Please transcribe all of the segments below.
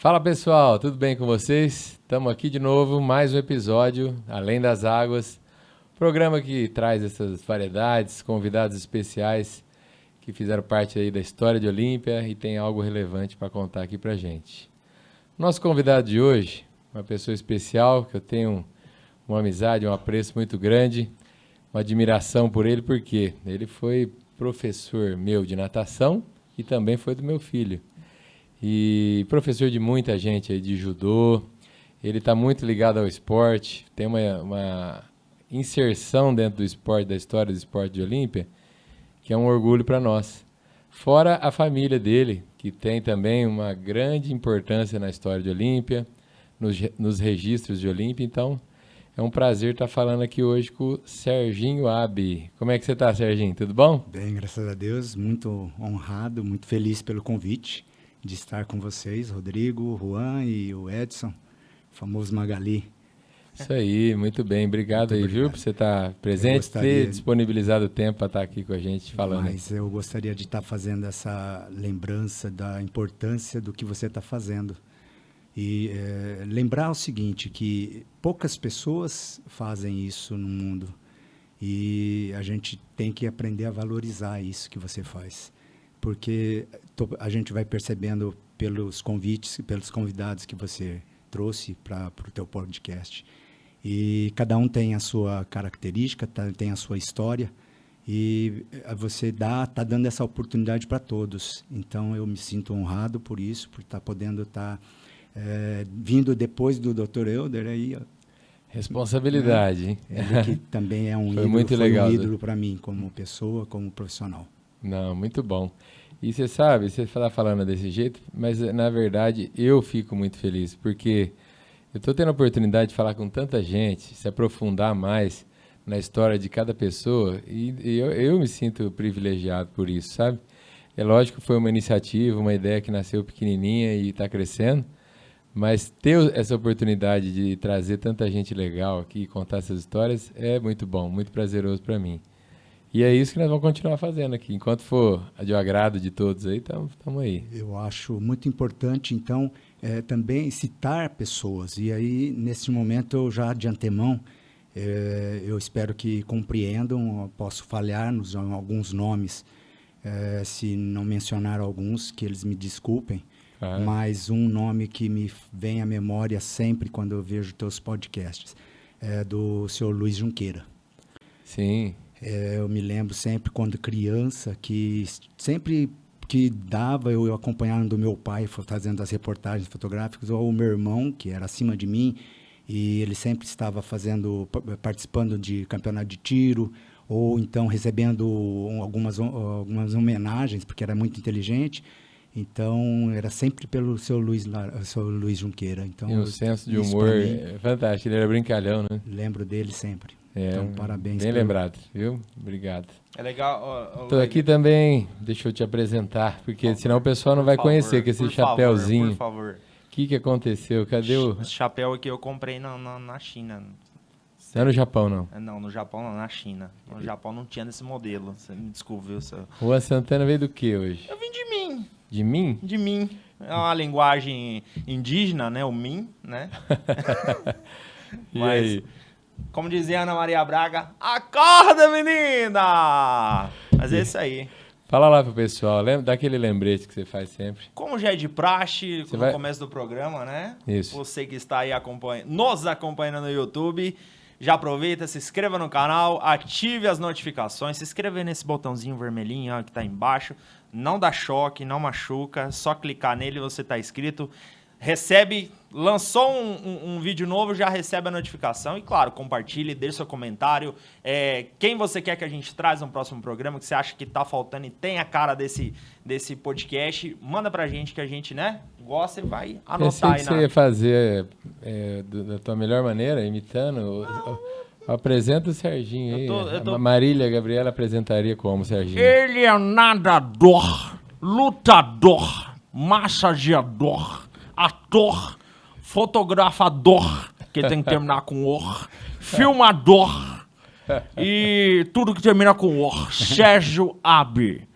Fala pessoal, tudo bem com vocês? Estamos aqui de novo, mais um episódio, Além das Águas, programa que traz essas variedades, convidados especiais que fizeram parte aí da história de Olímpia e tem algo relevante para contar aqui pra gente. Nosso convidado de hoje, uma pessoa especial, que eu tenho uma amizade, um apreço muito grande, uma admiração por ele, porque ele foi professor meu de natação e também foi do meu filho. E professor de muita gente aí, de judô, ele está muito ligado ao esporte, tem uma inserção dentro do esporte, da história do esporte de Olímpia, que é um orgulho para nós. Fora a família dele, que tem também uma grande importância na história de Olímpia, nos registros de Olímpia. Então, é um prazer estar falando aqui hoje com o Serginho Abi. Como é que você está, Serginho? Tudo bom? Bem, graças a Deus. Muito honrado, muito feliz pelo convite de estar com vocês, Rodrigo, o Juan e o Edson, o famoso Magali. Isso aí, muito bem. Obrigado muito aí, obrigado. Viu, por você estar presente, ter disponibilizado o tempo para estar aqui com a gente falando. Mas eu gostaria de estar fazendo essa lembrança da importância do que você está fazendo. E lembrar o seguinte, que poucas pessoas fazem isso no mundo. E a gente tem que aprender a valorizar isso que você faz. Porque a gente vai percebendo pelos convites, pelos convidados que você trouxe para o teu podcast. E cada um tem a sua característica, tem a sua história. E você está dando essa oportunidade para todos. Então, eu me sinto honrado por isso, por estar podendo estar... vindo depois do Dr. Helder aí, responsabilidade, hein? Ele que também é um ídolo, muito legal, um ídolo para mim como pessoa, como profissional. Não, muito bom. E você sabe, você está falando desse jeito, mas na verdade eu fico muito feliz, porque eu estou tendo a oportunidade de falar com tanta gente, se aprofundar mais na história de cada pessoa, e eu me sinto privilegiado por isso, sabe? É lógico que foi uma iniciativa, uma ideia que nasceu pequenininha e está crescendo, mas ter essa oportunidade de trazer tanta gente legal aqui e contar essas histórias é muito bom, muito prazeroso para mim. E é isso que nós vamos continuar fazendo aqui. Enquanto for de agrado de todos aí, estamos aí. Eu acho muito importante, então, também citar pessoas. E aí, nesse momento, eu já de antemão, eu espero que compreendam, eu posso falhar em alguns nomes, se não mencionar alguns, que eles me desculpem. Mas um nome que me vem à memória sempre quando eu vejo teus podcasts é do senhor Luiz Junqueira. Sim. Eu me lembro sempre, quando criança, que sempre que dava, eu acompanhando do meu pai, fazendo as reportagens fotográficas, ou o meu irmão, que era acima de mim, e ele sempre estava participando de campeonato de tiro, ou então recebendo algumas homenagens, porque era muito inteligente. Então, era sempre pelo seu Luiz Junqueira. Então, e o senso de humor é fantástico, ele era brincalhão, né? Lembro dele sempre. Então, parabéns. Bem lembrado, viu? Obrigado. É legal. Estou aqui também, deixa eu te apresentar, porque senão o pessoal não vai conhecer com esse chapéuzinho. Por favor. O que aconteceu? Cadê o... Esse chapéu aqui eu comprei na China. Não é no Japão, não? Não, no Japão não, na China. No Japão não tinha nesse modelo. Você me desculpe, viu? Juan Santana veio do que hoje? Eu vim de mim. De mim? De mim. É uma linguagem indígena, né? O mim, né? E mas, aí? Como dizia Ana Maria Braga, acorda, menina! Mas é isso aí. Fala lá pro pessoal, dá aquele lembrete que você faz sempre. Como já é de praxe no começo do programa, né? Isso. Você que está aí nos acompanhando no YouTube, já aproveita, se inscreva no canal, ative as notificações, se inscreva aí nesse botãozinho vermelhinho ó, que está embaixo. Não dá choque, não machuca, só clicar nele e você está inscrito. Lançou um vídeo novo, já recebe a notificação. E claro, compartilhe, deixe seu comentário. Quem você quer que a gente traz no próximo programa, que você acha que tá faltando e tem a cara desse podcast, manda pra gente que a gente, né, gosta e vai anotar aí. Você ia fazer da tua melhor maneira, imitando... Apresenta o Serginho aí. A Marília Gabriela apresentaria como, Serginho? Ele é nadador, lutador, massageador, ator, fotografador, que tem que terminar com or, filmador e tudo que termina com or. Sérgio Abi.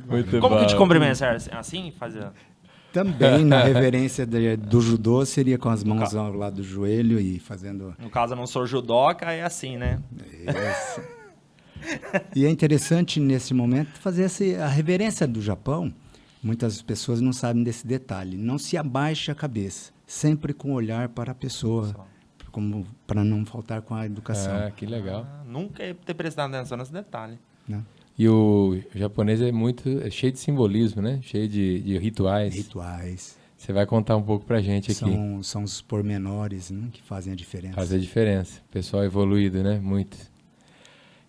Muito Como bom. que te cumprimenta, Sérgio? Assim? Fazer... Também, na reverência do judô, seria com as mãos ao lado do joelho e fazendo... No caso, eu não sou judoca, é assim, né? Isso. E é interessante, nesse momento, fazer a reverência do Japão. Muitas pessoas não sabem desse detalhe. Não se abaixe a cabeça, sempre com o olhar para a pessoa, como para não faltar com a educação. Ah, que legal. Nunca ia ter prestado atenção nesse detalhe. Né? E o japonês é cheio de simbolismo, né? Cheio de rituais. Rituais. Você vai contar um pouco pra gente aqui. São os pormenores, né, que fazem a diferença. Faz a diferença. Pessoal evoluído, né? Muito.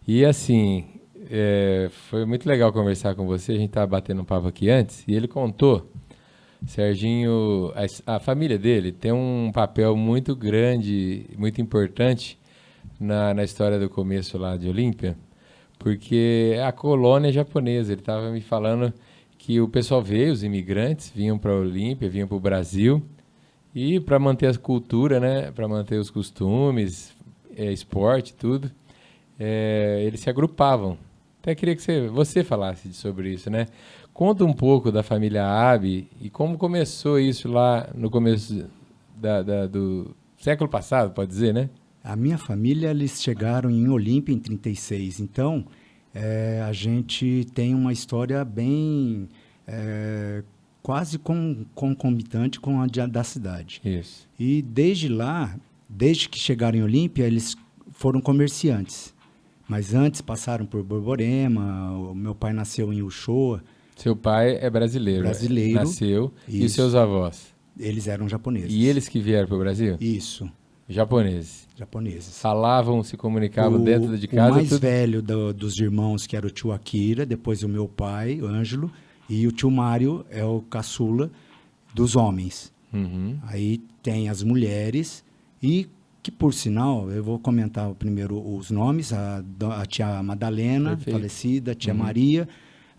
E assim, foi muito legal conversar com você. A gente estava batendo um papo aqui antes e ele contou, Serginho, a família dele tem um papel muito grande, muito importante na história do começo lá de Olímpia, porque a colônia japonesa. Ele estava me falando que o pessoal veio, os imigrantes vinham para a Olímpia, vinham para o Brasil, e para manter a cultura, né, para manter os costumes, esporte, tudo, eles se agrupavam. Até queria que você falasse sobre isso, né? Conta um pouco da família Abe e como começou isso lá no começo do século passado, pode dizer, né? A minha família, eles chegaram em Olímpia em 36, então a gente tem uma história bem quase concomitante com a da cidade. Isso. E desde lá, desde que chegaram em Olímpia, eles foram comerciantes. Mas antes passaram por Borborema, o meu pai nasceu em Uchoa. Seu pai é brasileiro. Brasileiro. Nasceu. Isso. E os seus avós? Eles eram japoneses. E eles que vieram para o Brasil? Isso, Japoneses. japoneses. Falavam, se comunicavam dentro de casa? O mais tudo... velho dos irmãos, que era o tio Akira, depois o meu pai, o Ângelo, e o tio Mário é o caçula dos homens. Uhum. Aí tem as mulheres e que, por sinal, eu vou comentar primeiro os nomes, a tia Madalena, Perfeito. falecida, a tia Maria,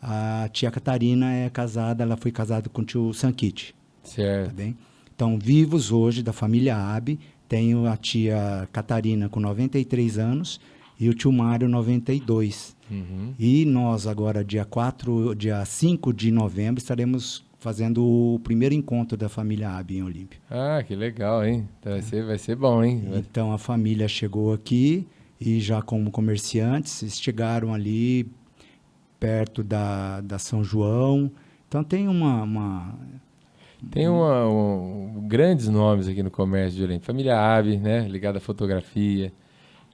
a tia Catarina é casada, ela foi casada com o tio Sankichi, tá Certo. bem? Então, vivos hoje da família Abe, tenho a tia Catarina com 93 anos e o tio Mário 92. Uhum. E nós agora, dia 5 de novembro, estaremos fazendo o primeiro encontro da família Abe em Olímpia. Ah, que legal, hein? Então vai ser bom, hein? Então a família chegou aqui e já como comerciantes, chegaram ali perto da São João. Então tem Tem grandes nomes aqui no comércio de Olímpia. Família Abe, né? Ligada à fotografia.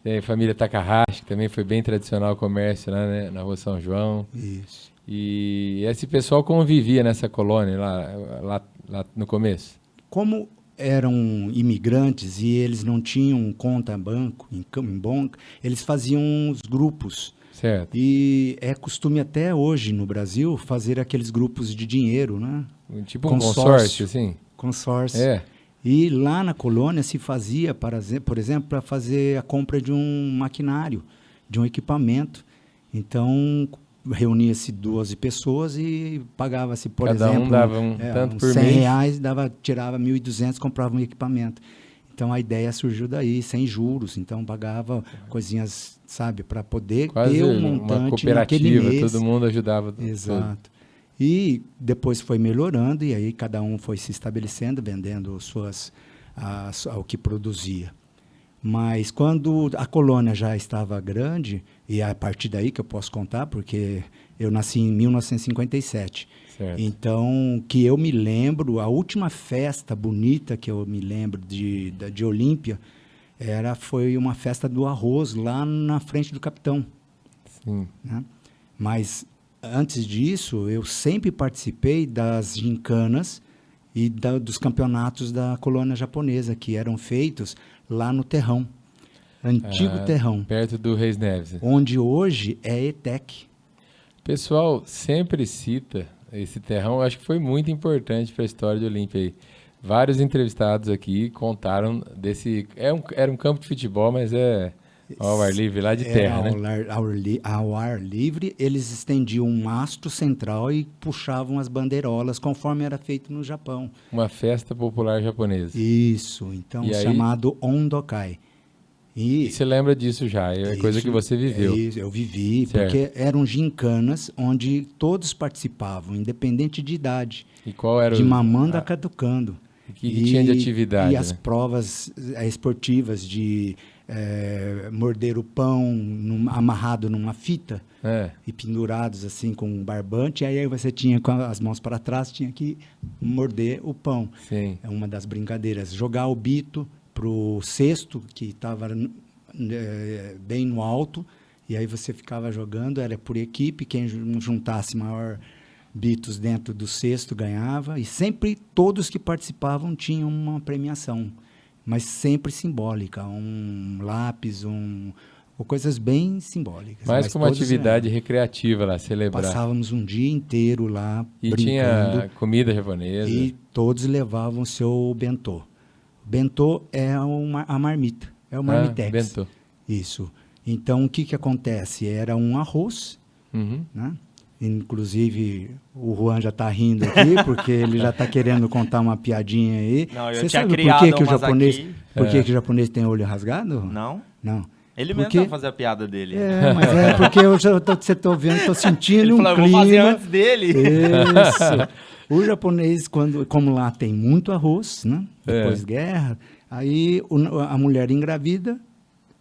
Tem a família Takahashi, que também foi bem tradicional o comércio lá, né? Na Rua São João. Isso. E esse pessoal convivia nessa colônia lá no começo? Como eram imigrantes e eles não tinham conta banco, em banco, eles faziam os grupos. Certo. E é costume até hoje no Brasil fazer aqueles grupos de dinheiro, né? Tipo um consórcio, assim? Consórcio. É. E lá na colônia se fazia, por exemplo, para fazer a compra de um maquinário, de um equipamento. Então, reunia-se 12 pessoas e pagava-se, por Cada exemplo, um dava tanto por mês. R$100, tirava 1.200, comprava um equipamento. Então, a ideia surgiu daí, sem juros. Então, pagava coisinhas, sabe, para poder Quase ter um uma montante naquele cooperativa, mês. todo mundo ajudava. Exato. E depois foi melhorando e aí cada um foi se estabelecendo, vendendo o que produzia. Mas quando a colônia já estava grande, e é a partir daí que eu posso contar, porque eu nasci em 1957. Certo. Então, que eu me lembro, a última festa bonita que eu me lembro de Olímpia foi uma festa do arroz lá na frente do Capitão. Sim. Né? Mas antes disso, eu sempre participei das gincanas e dos campeonatos da colônia japonesa, que eram feitos lá no Terrão, antigo Terrão, Perto do Reis Neves. onde hoje é ETEC. O pessoal sempre cita esse terrão, eu acho que foi muito importante para a história de Olímpia aí. Vários entrevistados aqui contaram desse... Era um campo de futebol, mas ao ar livre, lá de terra, né? Ao ar livre, eles estendiam um mastro central e puxavam as bandeirolas, conforme era feito no Japão. Uma festa popular japonesa. Isso, então E aí? chamado Ondokai. E você lembra disso já? É coisa que você viveu. Eu vivi, Certo. porque eram gincanas onde todos participavam, independente de idade. E qual era De mamando a catucando. O que tinha de atividade, E as né? provas esportivas de morder o pão amarrado numa fita e pendurados assim com um barbante. Aí você tinha com as mãos para trás, tinha que morder o pão. Sim. É uma das brincadeiras. Jogar o bito pro cesto, que estava bem no alto, e aí você ficava jogando, era por equipe, quem juntasse maior bitos dentro do cesto ganhava, e sempre todos que participavam tinham uma premiação, mas sempre simbólica, um lápis, ou coisas bem simbólicas. Mais mas como uma todos atividade ganhavam. recreativa lá, celebrar. Passávamos um dia inteiro lá E brincando. tinha comida japonesa. E todos levavam seu bentô. Bentô é a marmita, é o marmitex. Bentô. Isso. Então, o que acontece? Era um arroz, Uhum. né? Inclusive, o Juan já está rindo aqui, porque ele já está querendo contar uma piadinha aí. Não, eu Você tinha sabe criado por que o umas japonês, aqui. por que que o japonês tem olho rasgado? Não? Não. Ele mesmo Porque- vai fazer a piada dele. Mas é porque você está vendo, estou sentindo Ele um falou, eu clima. vou fazer antes dele. Isso. O japonês, como lá tem muito arroz, né? Depois guerra, aí a mulher engravida,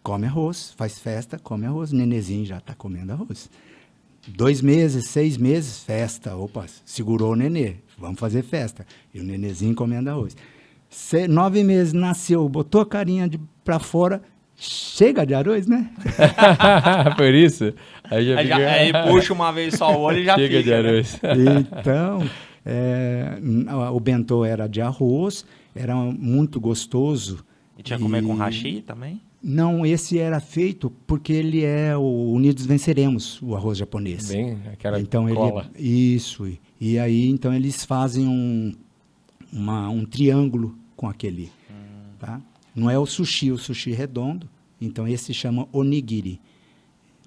come arroz, faz festa, come arroz. O nenezinho já está comendo arroz. 2 meses, 6 meses, festa. Opa, segurou o nenê, vamos fazer festa. E o nenezinho comendo arroz. 9 meses, nasceu, botou a carinha para fora, chega de arroz, né? Por isso? Aí já Aí, fica... aí puxa uma vez só o olho e já Chega fica. de arroz. Então, o bentô era de arroz, era muito gostoso. E tinha que comer com hashi também? Não, esse era feito porque ele é o Unidos Venceremos, o arroz japonês. Bem, aquela então cola. Isso. E aí, então, eles fazem um triângulo com aquele. Tá? Não é o sushi redondo. Então, esse se chama onigiri.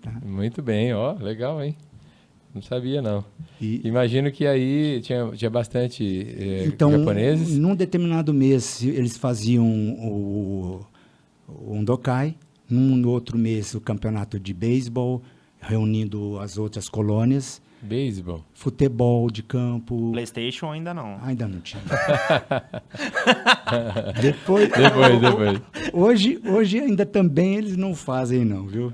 Tá? Muito bem, ó, legal, hein? Não sabia, não. E- Imagino que aí tinha bastante Então, japoneses. num determinado mês, eles faziam um dokai, num outro mês, o campeonato de beisebol, reunindo as outras colônias, Beisebol. futebol de campo. PlayStation ainda não. Ainda não tinha. Depois, hoje ainda também eles não fazem, não, viu?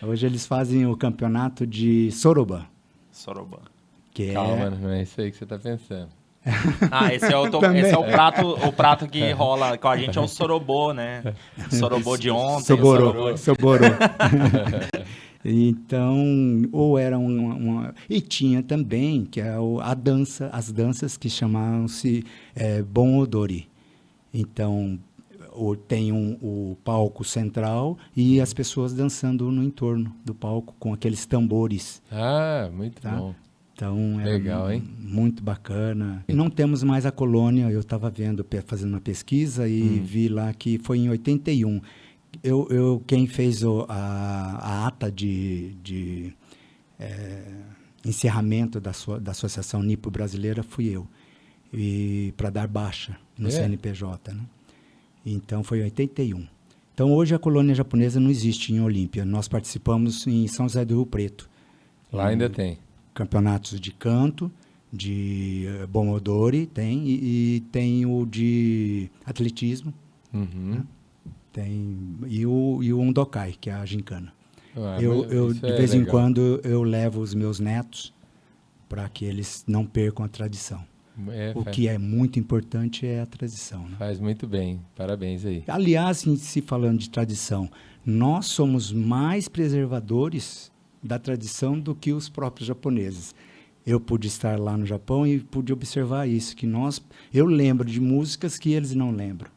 Hoje eles fazem o campeonato de Soroba, Soroban. que Calma, não é isso aí que você tá pensando. Ah, esse é o prato que rola com a gente, é o sorobô, né? Sorobô de ontem. Soborô. Então, ou era E tinha também, que é as danças que chamavam-se Bon Odori. Então, tem o palco central e as pessoas dançando no entorno do palco com aqueles tambores. Ah, muito Tá? bom. Então, é Legal, hein? muito bacana. E não temos mais a colônia, eu estava fazendo uma pesquisa e vi lá que foi em 81. Quem fez a ata de encerramento da Associação Nipo Brasileira fui eu, para dar baixa no CNPJ. Né? Então, foi em 81. Então, hoje a colônia japonesa não existe em Olímpia. Nós participamos em São José do Rio Preto. Lá ainda tem. Campeonatos de canto, de Bon Odori, tem, e tem o de atletismo, Uhum. e o Undokai, que é a gincana. Ah, Eu isso de é vez em legal. quando, eu levo os meus netos para que eles não percam a tradição. O que é muito importante é a tradição. Né? Faz muito bem. Parabéns aí. Aliás, se falando de tradição, nós somos mais preservadores da tradição do que os próprios japoneses. Eu pude estar lá no Japão e pude observar isso, que eu lembro de músicas que eles não lembram.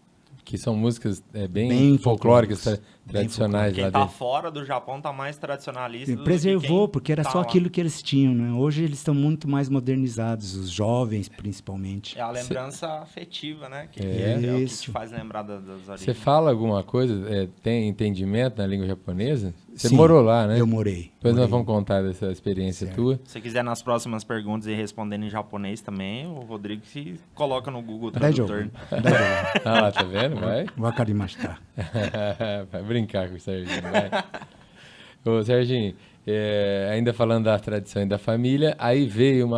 Que são músicas bem Bem folclóricas, folclóricas. tradicionais Quem lá tá dentro. fora do Japão tá mais tradicionalista do que Preservou, quem porque era tá só lá. aquilo que eles tinham. Né? Hoje eles estão muito mais modernizados, os jovens principalmente. É a lembrança afetiva, né? Que É. é o que Isso. te faz lembrar das origens. Você fala alguma coisa, tem entendimento na língua japonesa? Você Sim, morou lá, né? Eu morei. Depois nós morei. vamos contar dessa experiência Certo. tua. Se quiser nas próximas perguntas e respondendo em japonês também, o Rodrigo se coloca no Google Daijoubu. Tradutor. Daijoubu. Ah lá, tá vendo? Vai. Wakarimashita. Vai brincar com o Serginho, vai. Ô, Serginho, ainda falando da tradição e da família, aí veio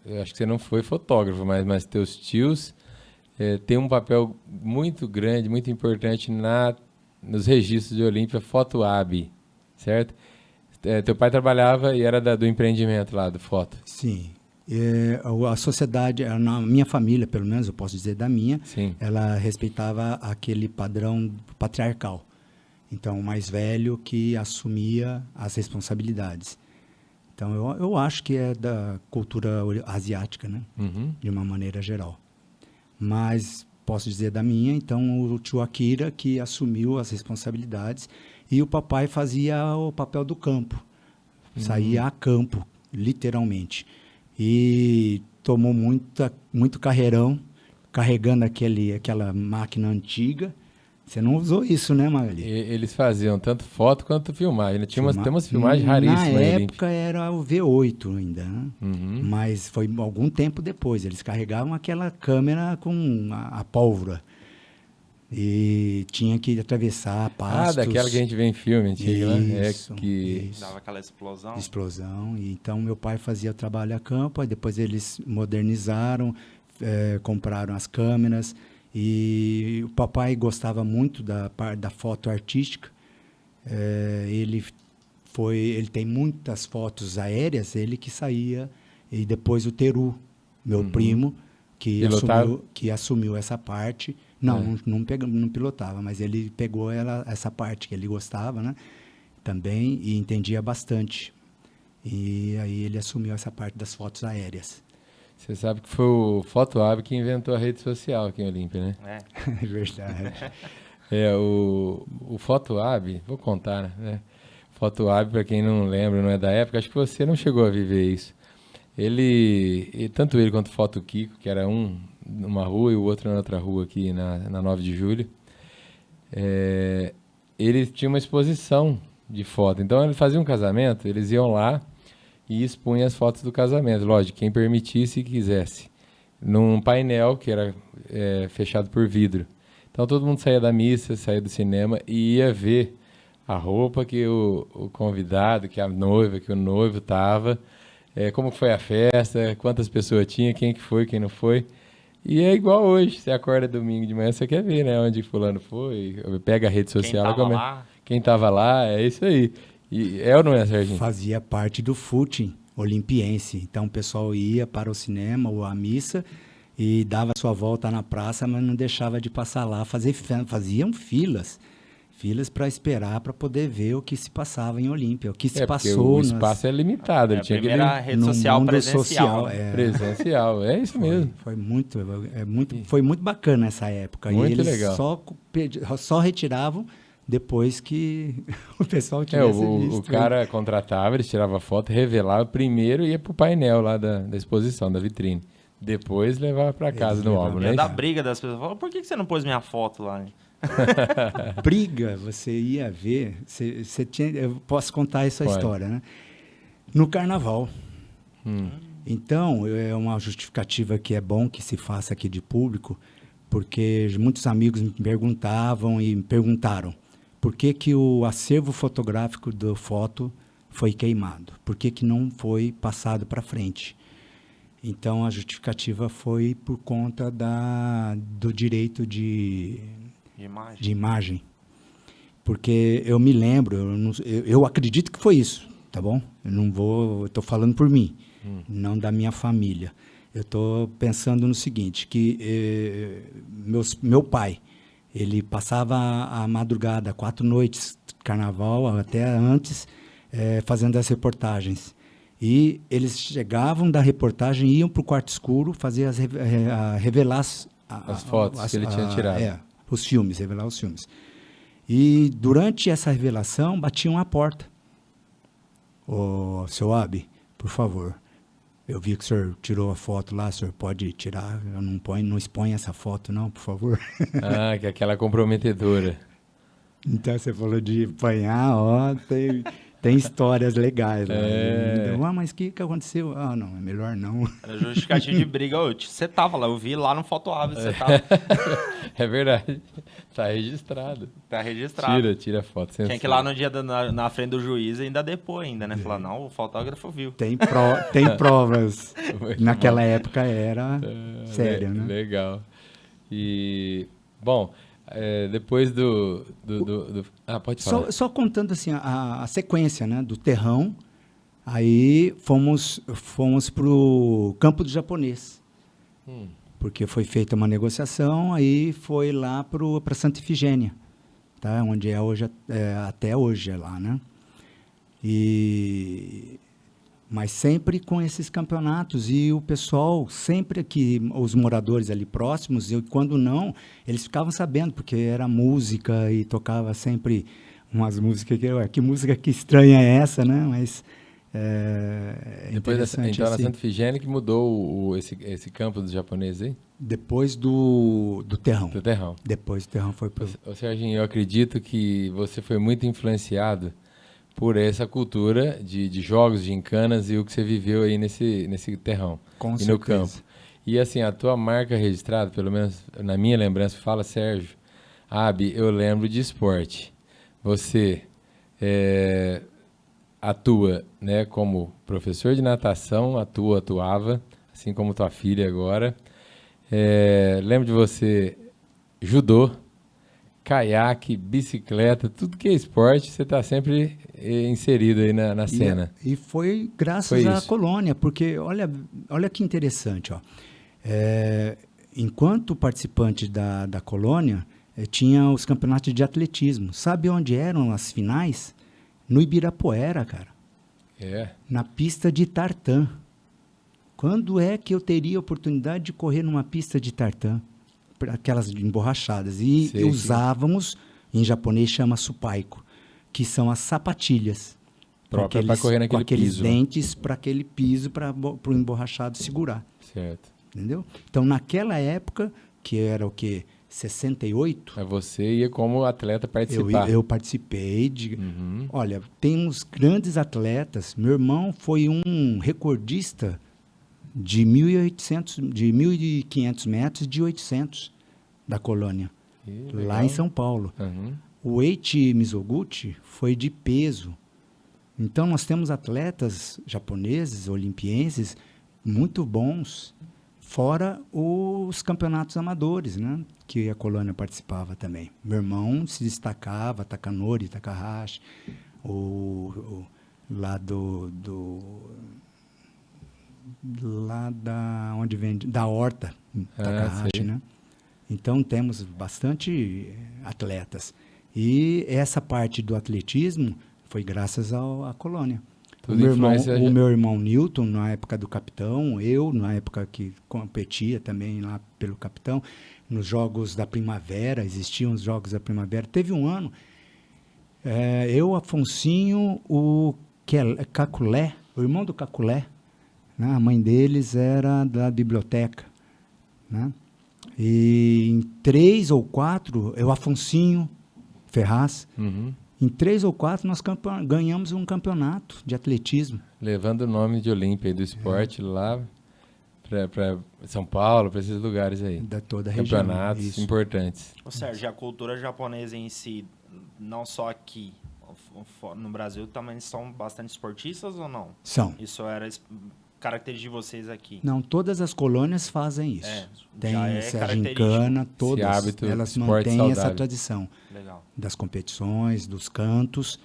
eu acho que você não foi fotógrafo, mas teus tios têm um papel muito grande, muito importante nos registros de Olímpia, Fotoab, certo? Teu pai trabalhava e era do empreendimento lá, do foto. Sim. A sociedade, na minha família, pelo menos, eu posso dizer da minha, Sim. ela respeitava aquele padrão patriarcal. Então, o mais velho que assumia as responsabilidades. Então, eu acho que é da cultura asiática, né? Uhum. De uma maneira geral. Mas posso dizer da minha, então o tio Akira que assumiu as responsabilidades e o papai fazia o papel do campo. Saía a campo, literalmente. E tomou muito carreirão, carregando aquela máquina antiga. Você não usou isso, né, Magali? Eles faziam tanto foto quanto filmagem. Tem umas filmagens raríssimas. Na em Olímpia. época era o V8 ainda, né? Uhum. Mas foi algum tempo depois. Eles carregavam aquela câmera com a pólvora. E tinha que atravessar pastos. Daquela que a gente vê em filme antigo, né? Isso. Dava aquela explosão. Explosão. E então, meu pai fazia trabalho a campo, aí depois eles modernizaram, compraram as câmeras. E o papai gostava muito da foto artística. Ele tem muitas fotos aéreas, ele que saía. E depois o Teru, meu primo, que assumiu essa parte. Não pilotava, mas ele pegou essa parte que ele gostava, né? Também, e entendia bastante. E aí ele assumiu essa parte das fotos aéreas. Você sabe que foi o Fotoab que inventou a rede social aqui em Olímpia, né? É verdade. O Fotoab, vou contar, né? Fotoab, para quem não lembra, não é da época, acho que você não chegou a viver isso. Tanto ele quanto o Foto Kiko, que era um numa rua e o outro na outra rua aqui na 9 de julho, eles tinham uma exposição de foto. Então, eles faziam um casamento, eles iam lá e expunham as fotos do casamento. Lógico, quem permitisse e quisesse. Num painel que era fechado por vidro. Então, todo mundo saía da missa, saía do cinema e ia ver a roupa que o convidado, que a noiva, que o noivo estava, como foi a festa, quantas pessoas tinha, quem que foi, quem não foi. E é igual hoje, você acorda domingo de manhã, você quer ver, né, onde fulano foi, pega a rede social. Quem tava lá, é isso aí. E ou não é, Serginho? Fazia parte do footing olimpiense. Então o pessoal ia para o cinema ou à missa e dava sua volta na praça, mas não deixava de passar lá. Faziam filas para esperar para poder ver o que se passava em Olímpia, o que se passou. O espaço é limitado. Ele tinha primeira rede social mundo presencial. Social, presencial, é isso mesmo. Foi muito bacana essa época. Muito e eles legal. Só retiravam depois que o pessoal tivesse visto. O cara contratava, eles tiravam a foto, revelava primeiro e ia pro painel lá da exposição, da vitrine. Depois levava para casa no álbum, né? Da briga das pessoas. Falava, por que você não pôs minha foto lá? Briga, você ia ver, eu posso contar essa história, né? No carnaval. Então, é uma justificativa que é bom que se faça aqui de público, porque muitos amigos me perguntavam e me perguntaram por que o acervo fotográfico do foto foi queimado, por que não foi passado para frente. Então, a justificativa foi por conta do direito de imagem. Porque eu me lembro, eu acredito que foi isso, tá bom? Eu estou falando por mim, não da minha família. Eu estou pensando no seguinte, que meu pai, ele passava a madrugada, 4 noites, carnaval, até antes, fazendo as reportagens. E eles chegavam da reportagem, iam para o quarto escuro, fazer revelar as fotos que ele tinha tirado. Os filmes, revelar os filmes. E durante essa revelação, batiam a porta. Ô, seu Abi, por favor, eu vi que o senhor tirou a foto lá, o senhor pode tirar? Eu não exponha essa foto não, por favor. Que é aquela comprometedora. Então, você falou de apanhar, ó, tem histórias legais lá. Mas o que aconteceu? Ah, não, é melhor não. Era justificativo de briga. Ô, você tava lá, eu vi lá no Fotoável, você tava. É verdade. Tá registrado. Tá registrado. Tira foto. Tinha que ir lá no dia na frente do juiz e ainda depor ainda, né? Falar, não, o fotógrafo viu. Tem provas. Naquela época era sério, né? Legal. E, bom, depois pode falar. Só contando assim a sequência, né, do terrão, aí fomos pro campo do japonês, porque foi feita uma negociação, aí foi lá para Santa Ifigênia, tá, onde é hoje, até hoje é lá, né? Mas sempre com esses campeonatos, e o pessoal, sempre que os moradores ali próximos, e quando não, eles ficavam sabendo, porque era música e tocava sempre umas músicas que música que estranha é essa, né? Mas depois então assim, na Santa Ifigênia que mudou esse campo dos japoneses aí? Depois do terrão. Do terrão. Depois do terrão foi pro... Ô, Serginho, eu acredito que você foi muito influenciado por essa cultura de jogos, de encanas e o que você viveu aí nesse terrão Com e certeza. no campo. E assim, a tua marca registrada, pelo menos na minha lembrança, fala, Sérgio, Abi, eu lembro de esporte. Você atua, né, como professor de natação, atuava, assim como tua filha agora. Lembro de você judô, caiaque, bicicleta, tudo que é esporte, você está sempre inserido aí na cena. E foi graças à colônia, porque olha que interessante, ó. Enquanto participante da colônia, tinha os campeonatos de atletismo. Sabe onde eram as finais? No Ibirapuera, cara. Na pista de tartan. Quando é que eu teria a oportunidade de correr numa pista de tartan? Aquelas emborrachadas. E usávamos, em japonês chama supaiko, que são as sapatilhas. Própria para correr naquele piso. Com aqueles piso, dentes para aquele piso, para o emborrachado segurar. Certo. Entendeu? Então, naquela época, que era o quê? 68? Você ia como atleta participar. Eu participei de... Olha, tem uns grandes atletas. Meu irmão foi um recordista de 1.500 metros de 800 da colônia, lá em São Paulo. O Eiichi Mizoguchi foi de peso. Então, nós temos atletas japoneses, olimpienses, muito bons, fora os campeonatos amadores, né, que a colônia participava também. Meu irmão se destacava, Takanori, Takahashi, lá onde vem, da Horta, Takahashi, né? Então, temos bastante atletas. E essa parte do atletismo foi graças à colônia. O meu irmão Newton, na época do capitão, eu, na época que competia também lá pelo capitão, nos Jogos da Primavera, existiam os Jogos da Primavera. Teve um ano, eu, Afonsinho, o Caculé, o irmão do Caculé, né? A mãe deles era da biblioteca, né? E em 3 ou 4, o Afonsinho Ferraz, em 3 ou 4 nós ganhamos um campeonato de atletismo. Levando o nome de Olímpia e do esporte lá para São Paulo, para esses lugares aí. Da toda a região. Campeonatos importantes. Ô, Sérgio, a cultura japonesa em si, não só aqui, no Brasil, também são bastante esportistas ou não? São. Isso era característica de vocês aqui? Não, todas as colônias fazem isso. Tem essa gincana, todas hábito, elas mantêm saudável. essa tradição. Legal. Das competições, dos cantos.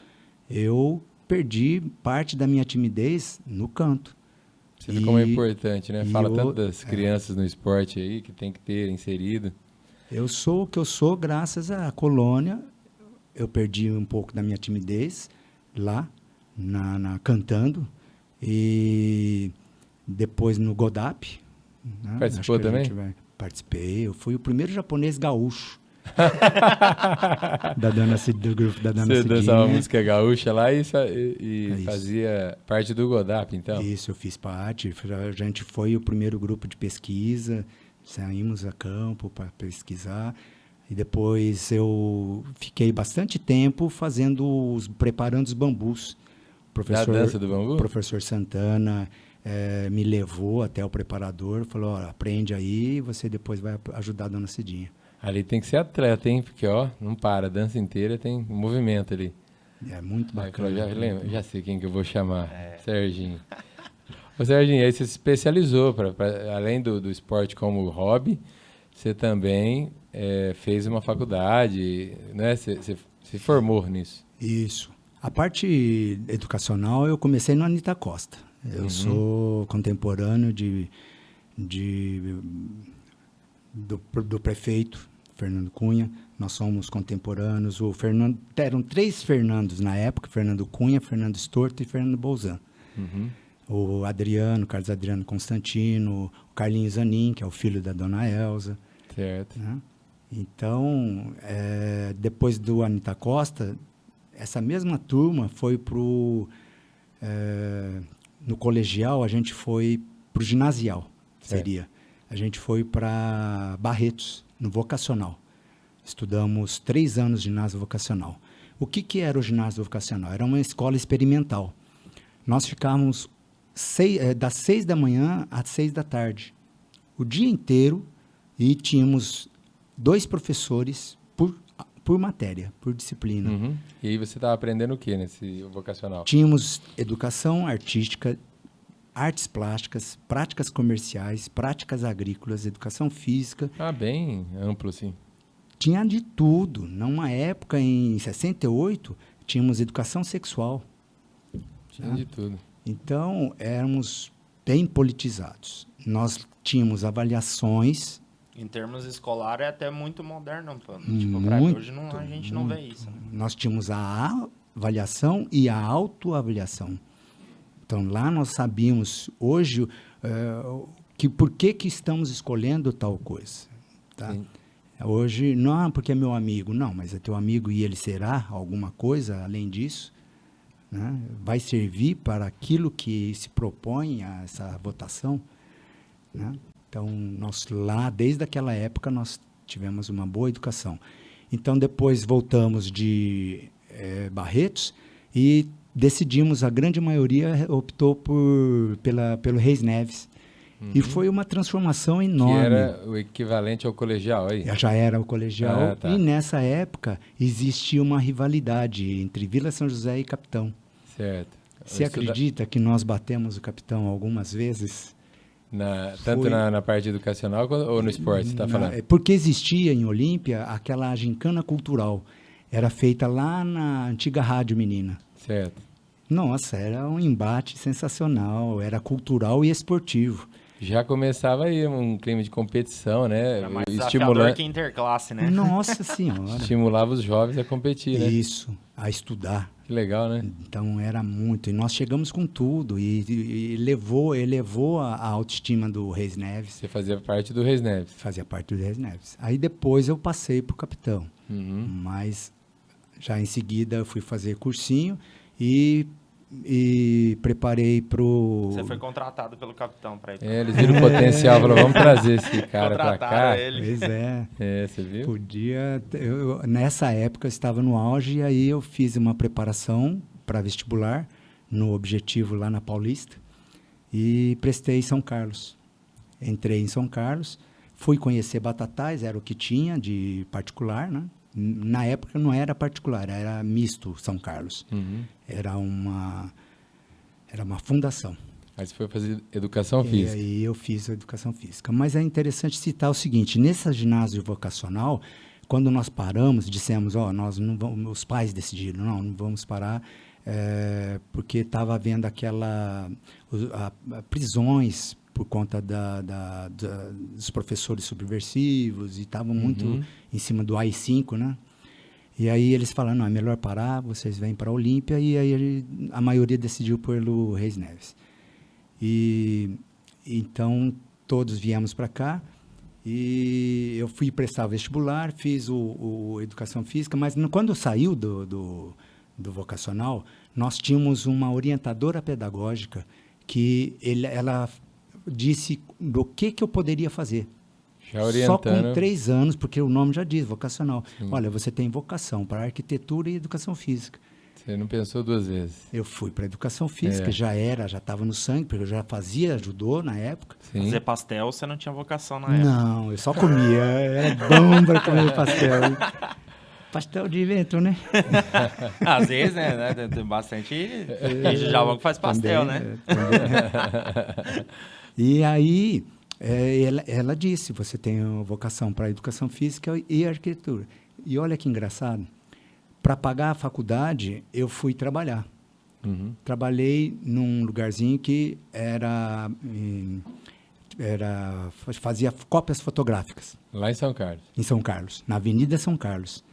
Eu perdi parte da minha timidez no canto. Você vê como é importante, né? Fala tanto das crianças no esporte aí, que tem que ter inserido. Eu sou o que eu sou graças à colônia. Eu perdi um pouco da minha timidez lá, cantando. E depois no Godap. Né? Participou também? Participei. Eu fui o primeiro japonês gaúcho. do grupo da Dona Você Cidinha. dançava música gaúcha lá e fazia parte do Godap, então? Isso, eu fiz parte. A gente foi o primeiro grupo de pesquisa. Saímos a campo para pesquisar. E depois eu fiquei bastante tempo preparando os bambus. Da dança do bambu? O professor Santana me levou até o preparador, falou, ó, aprende aí e você depois vai ajudar a dona Cidinha. Ali tem que ser atleta, hein? Porque, ó, não para. A dança inteira tem movimento ali. É muito bacana. Já sei quem que eu vou chamar. Serginho. Ô, Serginho, aí você se especializou, além do esporte como hobby, você também fez uma faculdade, né? Você se formou nisso. Isso. A parte educacional eu comecei no Anita Costa. Eu sou contemporâneo do prefeito Fernando Cunha. Nós somos contemporâneos. Eram 3 Fernandos na época: Fernando Cunha, Fernando Storto e Fernando Bolzan. O Carlos Adriano Constantino, o Carlinhos Zanin, que é o filho da dona Elza. Certo. Né? Então, depois do Anita Costa, essa mesma turma foi no colegial, a gente foi para o ginasial, seria. A gente foi para Barretos, no vocacional. Estudamos 3 anos de ginásio vocacional. O que era o ginásio vocacional? Era uma escola experimental. Nós ficávamos das 6 da manhã às 6 da tarde, o dia inteiro, e tínhamos 2 professores por matéria, por disciplina. E aí você estava aprendendo o que nesse vocacional? Tínhamos educação artística, artes plásticas, práticas comerciais, práticas agrícolas, educação física. Ah, bem amplo, sim. Tinha de tudo. Numa época, em 68, tínhamos educação sexual. Tinha de tudo. Então, éramos bem politizados. Nós tínhamos avaliações. Em termos escolares, é até muito moderno, pô. Tipo, pra hoje a gente não vê isso. Né? Nós tínhamos a avaliação e a autoavaliação. Então, lá nós sabíamos, hoje, por que estamos escolhendo tal coisa. Tá? Hoje, não porque é meu amigo. Não, mas é teu amigo e ele será alguma coisa além disso. Né? Vai servir para aquilo que se propõe a essa votação. Né? Então, nós lá, desde aquela época, nós tivemos uma boa educação. Então, depois voltamos de Barretos e decidimos, a grande maioria optou pelo Reis Neves. E foi uma transformação enorme. Que era o equivalente ao colegial aí? Já era o colegial. Tá. E nessa época existia uma rivalidade entre Vila São José e Capitão. Certo. Você acredita que nós batemos o Capitão algumas vezes? Tanto na parte educacional ou no esporte, você está falando? Porque existia em Olímpia aquela gincana cultural. Era feita lá na antiga Rádio Menina. Certo. Nossa, era um embate sensacional. Era cultural e esportivo. Já começava aí um clima de competição, né? Era mais desafiador que interclasse, né? Nossa Senhora. Estimulava os jovens a competir, né? Isso, a estudar. Que legal, né? Então, era muito. E nós chegamos com tudo. E elevou a autoestima do Reis Neves. Você fazia parte do Reis Neves. Fazia parte do Reis Neves. Aí, depois, eu passei para o Capitão. Mas, já em seguida, eu fui fazer cursinho e preparei pro... Você foi contratado pelo Capitão para ir. Eles viram o potencial, falaram, vamos trazer esse cara para cá. Ele. Pois é. Você viu? Podia... nessa época, eu estava no auge e aí eu fiz uma preparação para vestibular no Objetivo lá na Paulista e prestei em São Carlos. Entrei em São Carlos, fui conhecer Batatais, era o que tinha de particular, né? Na época não era particular, era misto São Carlos. Era uma fundação. Aí você foi fazer educação física. E aí eu fiz a educação física. Mas é interessante citar o seguinte, nesse ginásio vocacional, quando nós paramos, dissemos, nós não vamos, os pais decidiram, não vamos parar, porque estava havendo prisões por conta dos professores subversivos e estavam muito em cima do AI-5, né? E aí eles falaram, não, é melhor parar, vocês vêm para a Olímpia, e aí a maioria decidiu pelo Reis Neves. E então todos viemos para cá e eu fui prestar vestibular, fiz o Educação Física, mas quando saiu do vocacional, nós tínhamos uma orientadora pedagógica que ela disse do que eu poderia fazer. Já Só com orientando. 3 anos, porque o nome já diz, vocacional. Olha, você tem vocação para arquitetura e educação física. Você não pensou 2 vezes. Eu fui para educação física, já estava no sangue, porque eu já fazia judô na época. Sim. Fazer pastel, você não tinha vocação na época. Não, eu só comia, era bom para comer pastel. Pastel de vento, né? Às vezes, né? Tem bastante gente já que faz pastel, Também, né? também. E aí, ela disse, você tem vocação para educação física e arquitetura. E olha que engraçado, para pagar a faculdade, eu fui trabalhar. Uhum. Trabalhei num lugarzinho que fazia cópias fotográficas Lá em São Carlos. em São Carlos, na Avenida São Carlos.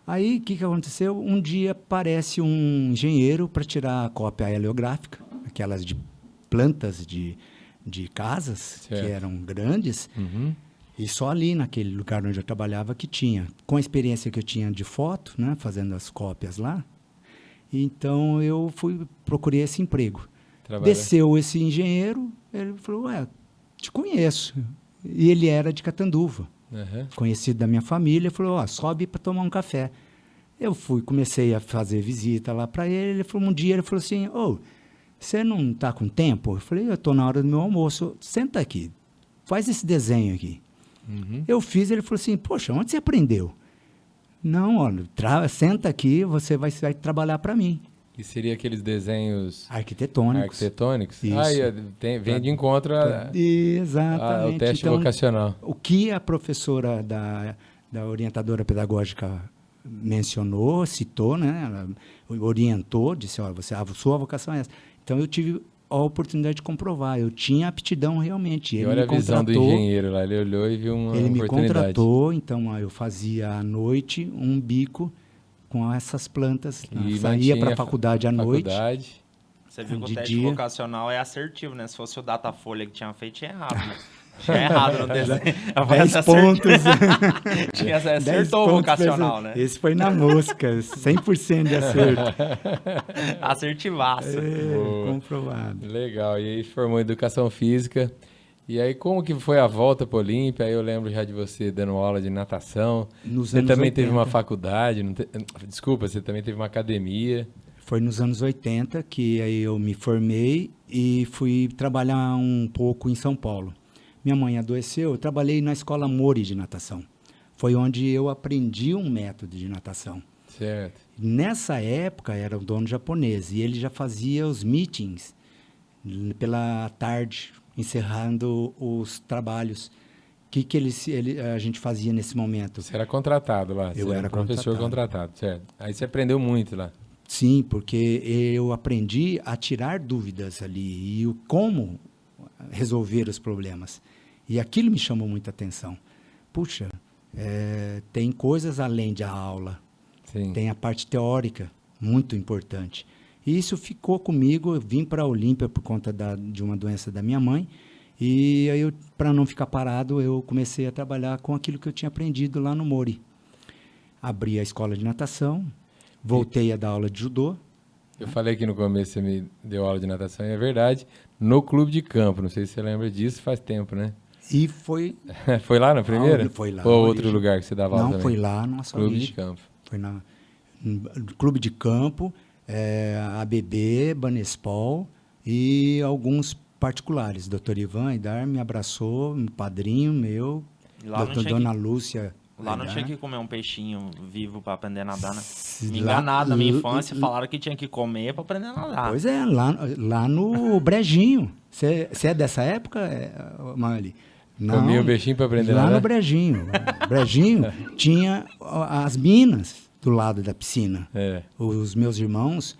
Aí, o que aconteceu? Um dia aparece um engenheiro para tirar a cópia heliográfica, aquelas de plantas de casas, Certo. que eram grandes, Uhum. e só ali, naquele lugar onde eu trabalhava, que tinha. Com a experiência que eu tinha de foto, né, fazendo as cópias lá, então eu procurei esse emprego. Trabalha. Desceu esse engenheiro, ele falou, te conheço. E ele era de Catanduva, Uhum. conhecido da minha família, falou, sobe para tomar um café. Eu comecei a fazer visita lá para ele, um dia ele falou assim, você não está com tempo? Eu falei, eu estou na hora do meu almoço, senta aqui, faz esse desenho aqui. Uhum. Eu fiz, ele falou assim, poxa, onde você aprendeu? Não, olha, senta aqui, você vai trabalhar para mim. E seria aqueles desenhos Arquitetônicos. arquitetônicos? Isso. Vem de encontro Exatamente. ao teste Então, vocacional. o que a professora da orientadora pedagógica mencionou, citou, né? Ela orientou, disse, olha, a sua vocação é essa. Então, eu tive a oportunidade de comprovar. Eu tinha aptidão realmente. E Ele olha me a visão do contratou. engenheiro lá. Ele olhou e viu uma Ele me oportunidade. contratou, então eu fazia à noite um bico com essas plantas. E Saía mantinha para a faculdade à noite. Você viu que De o teste dia. vocacional é assertivo, né? Se fosse o Datafolha que tinha feito, tinha errado, né? Tinha errado no desenho. 10 pontos. Acertou o vocacional, né? Esse foi na mosca, 100% de acerto. Assertivaço. Boa. Comprovado. Legal. E aí formou em educação física. E aí como que foi a volta para o Olímpia? Aí eu lembro já de você dando aula de natação. Nos Você anos também 80. teve uma faculdade. Desculpa, você também teve uma academia. Foi nos anos 80 que aí eu me formei e fui trabalhar um pouco em São Paulo. Minha mãe adoeceu, eu trabalhei na escola Mori de natação. Foi onde eu aprendi um método de natação. Certo. Nessa época era um dono japonês e ele já fazia os meetings pela tarde, encerrando os trabalhos. O que a gente fazia nesse momento? Você era contratado lá. Eu Você era um professor contratado, certo. Aí você aprendeu muito lá. Sim, porque eu aprendi a tirar dúvidas ali e como resolver os problemas. E aquilo me chamou muita atenção. Puxa, tem coisas além da aula. Sim. Tem a parte teórica, muito importante. E isso ficou comigo. Eu vim para a Olímpia por conta de uma doença da minha mãe. E aí, para não ficar parado, eu comecei a trabalhar com aquilo que eu tinha aprendido lá no Mori. Abri a escola de natação, voltei a dar aula de judô. Eu falei que no começo você me deu aula de natação, e é verdade, no clube de campo. Não sei se você lembra disso, faz tempo, né? E foi... Foi lá na primeira? Foi lá. Ou na outro origem. lugar que você dava aula Não, também? foi lá na nossa Clube de origem. campo. Foi no clube de campo, ABB, Banespol e alguns particulares. Dr. Ivan Aidar me abraçou, um padrinho meu, Lá não tinha Dona Lúcia. Lá não Aidar. tinha que comer um peixinho vivo pra aprender a nadar, né? Me Lá- enganaram na minha lá- infância, falaram que tinha que comer pra aprender a nadar. Pois é, lá no Brejinho. Você é dessa época, Mali? Comia o peixinho pra aprender a Lá nadar? no Brejinho. Brejinho tinha as minas do lado da piscina. É. Os meus irmãos,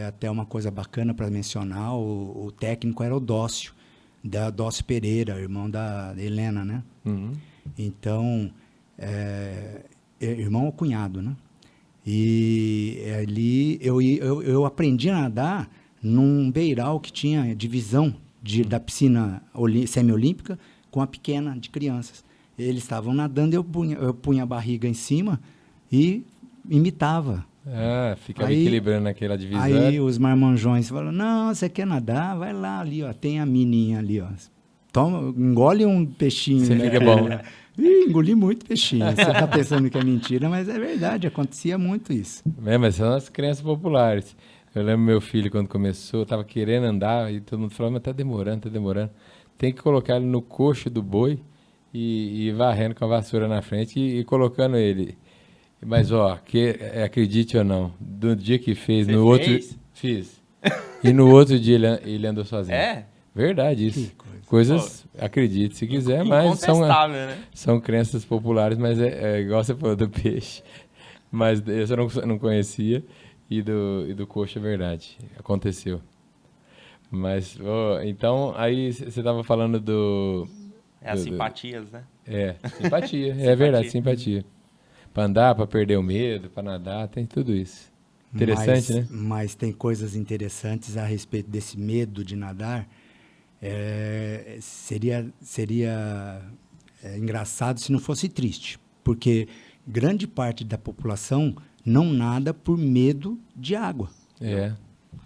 até uma coisa bacana para mencionar, o técnico era o Dócio, da Dócio Pereira, irmão da Helena, né? Uhum. Então, irmão ou cunhado, né? E ali eu aprendi a nadar num beiral que tinha divisão da piscina semiolímpica com a pequena de crianças. Eles estavam nadando, eu punha a barriga em cima e imitava. Ah, ficava Aí- equilibrando naquela divisão. Aí os marmanjões falaram, não, você quer nadar? Vai lá ali, ó, tem a mininha ali, ó. engole um peixinho. Você né? fica bom. Engoli muito peixinho. Você está pensando que é mentira, mas é verdade, acontecia muito isso. Mas são as crenças populares. Eu lembro meu filho, quando começou, tava querendo andar e todo mundo falou, mas tá demorando. Tem que colocar ele no coxo do boi e ir varrendo com a vassoura na frente e colocando ele. Mas, acredite ou não, do dia que fez, Você no outro... fez? Fiz. E no outro dia ele andou sozinho. É? Verdade isso. Que coisa. Coisas, acredite se quiser, mas Incontestável, né? são crenças populares, mas é igual você falou do peixe. Mas esse eu não conhecia e do coxo é verdade. Aconteceu. Mas, então, aí você estava falando do... É as simpatias, né? Simpatia. É verdade, simpatia. Para andar, para perder o medo, para nadar, tem tudo isso. Interessante, né? Mas tem coisas interessantes a respeito desse medo de nadar. Seria engraçado se não fosse triste, porque grande parte da população não nada por medo de água.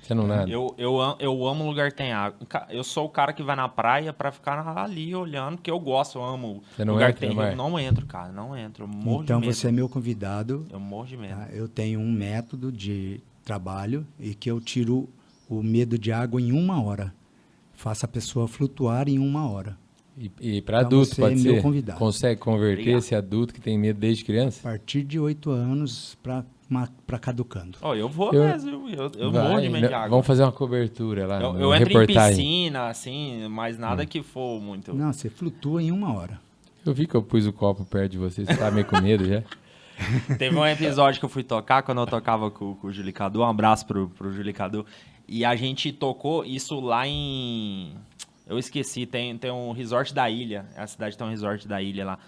Você não nada. Eu amo lugar que tem água. Eu sou o cara que vai na praia pra ficar ali olhando, porque eu gosto, eu amo Você não lugar entra que tem no rio. mar? Não entro, cara, não entro. Eu morro Então de medo. você é meu convidado. Eu morro de medo. Tá? Eu tenho um método de trabalho e que eu tiro o medo de água em 1 hora. Faço a pessoa flutuar em 1 hora. E para Então adulto, você pode é meu ser? convidado. Consegue converter Obrigado. esse adulto que tem medo desde A criança? partir de 8 anos para caducando. Ó, eu vou Eu- mesmo, eu Vai, morro de medo de né? água. Vamos fazer uma cobertura lá, Eu uma entro em reportagem. piscina, assim, mas nada que for muito. Não, você flutua em 1 hora. Eu vi que eu pus o copo perto de você, você tá meio com medo já? Teve um episódio que eu fui tocar, quando eu tocava com o Julicadu, um abraço pro Julicadu, e a gente tocou isso lá em... Eu esqueci, tem um resort da ilha, a cidade tem um resort da ilha lá.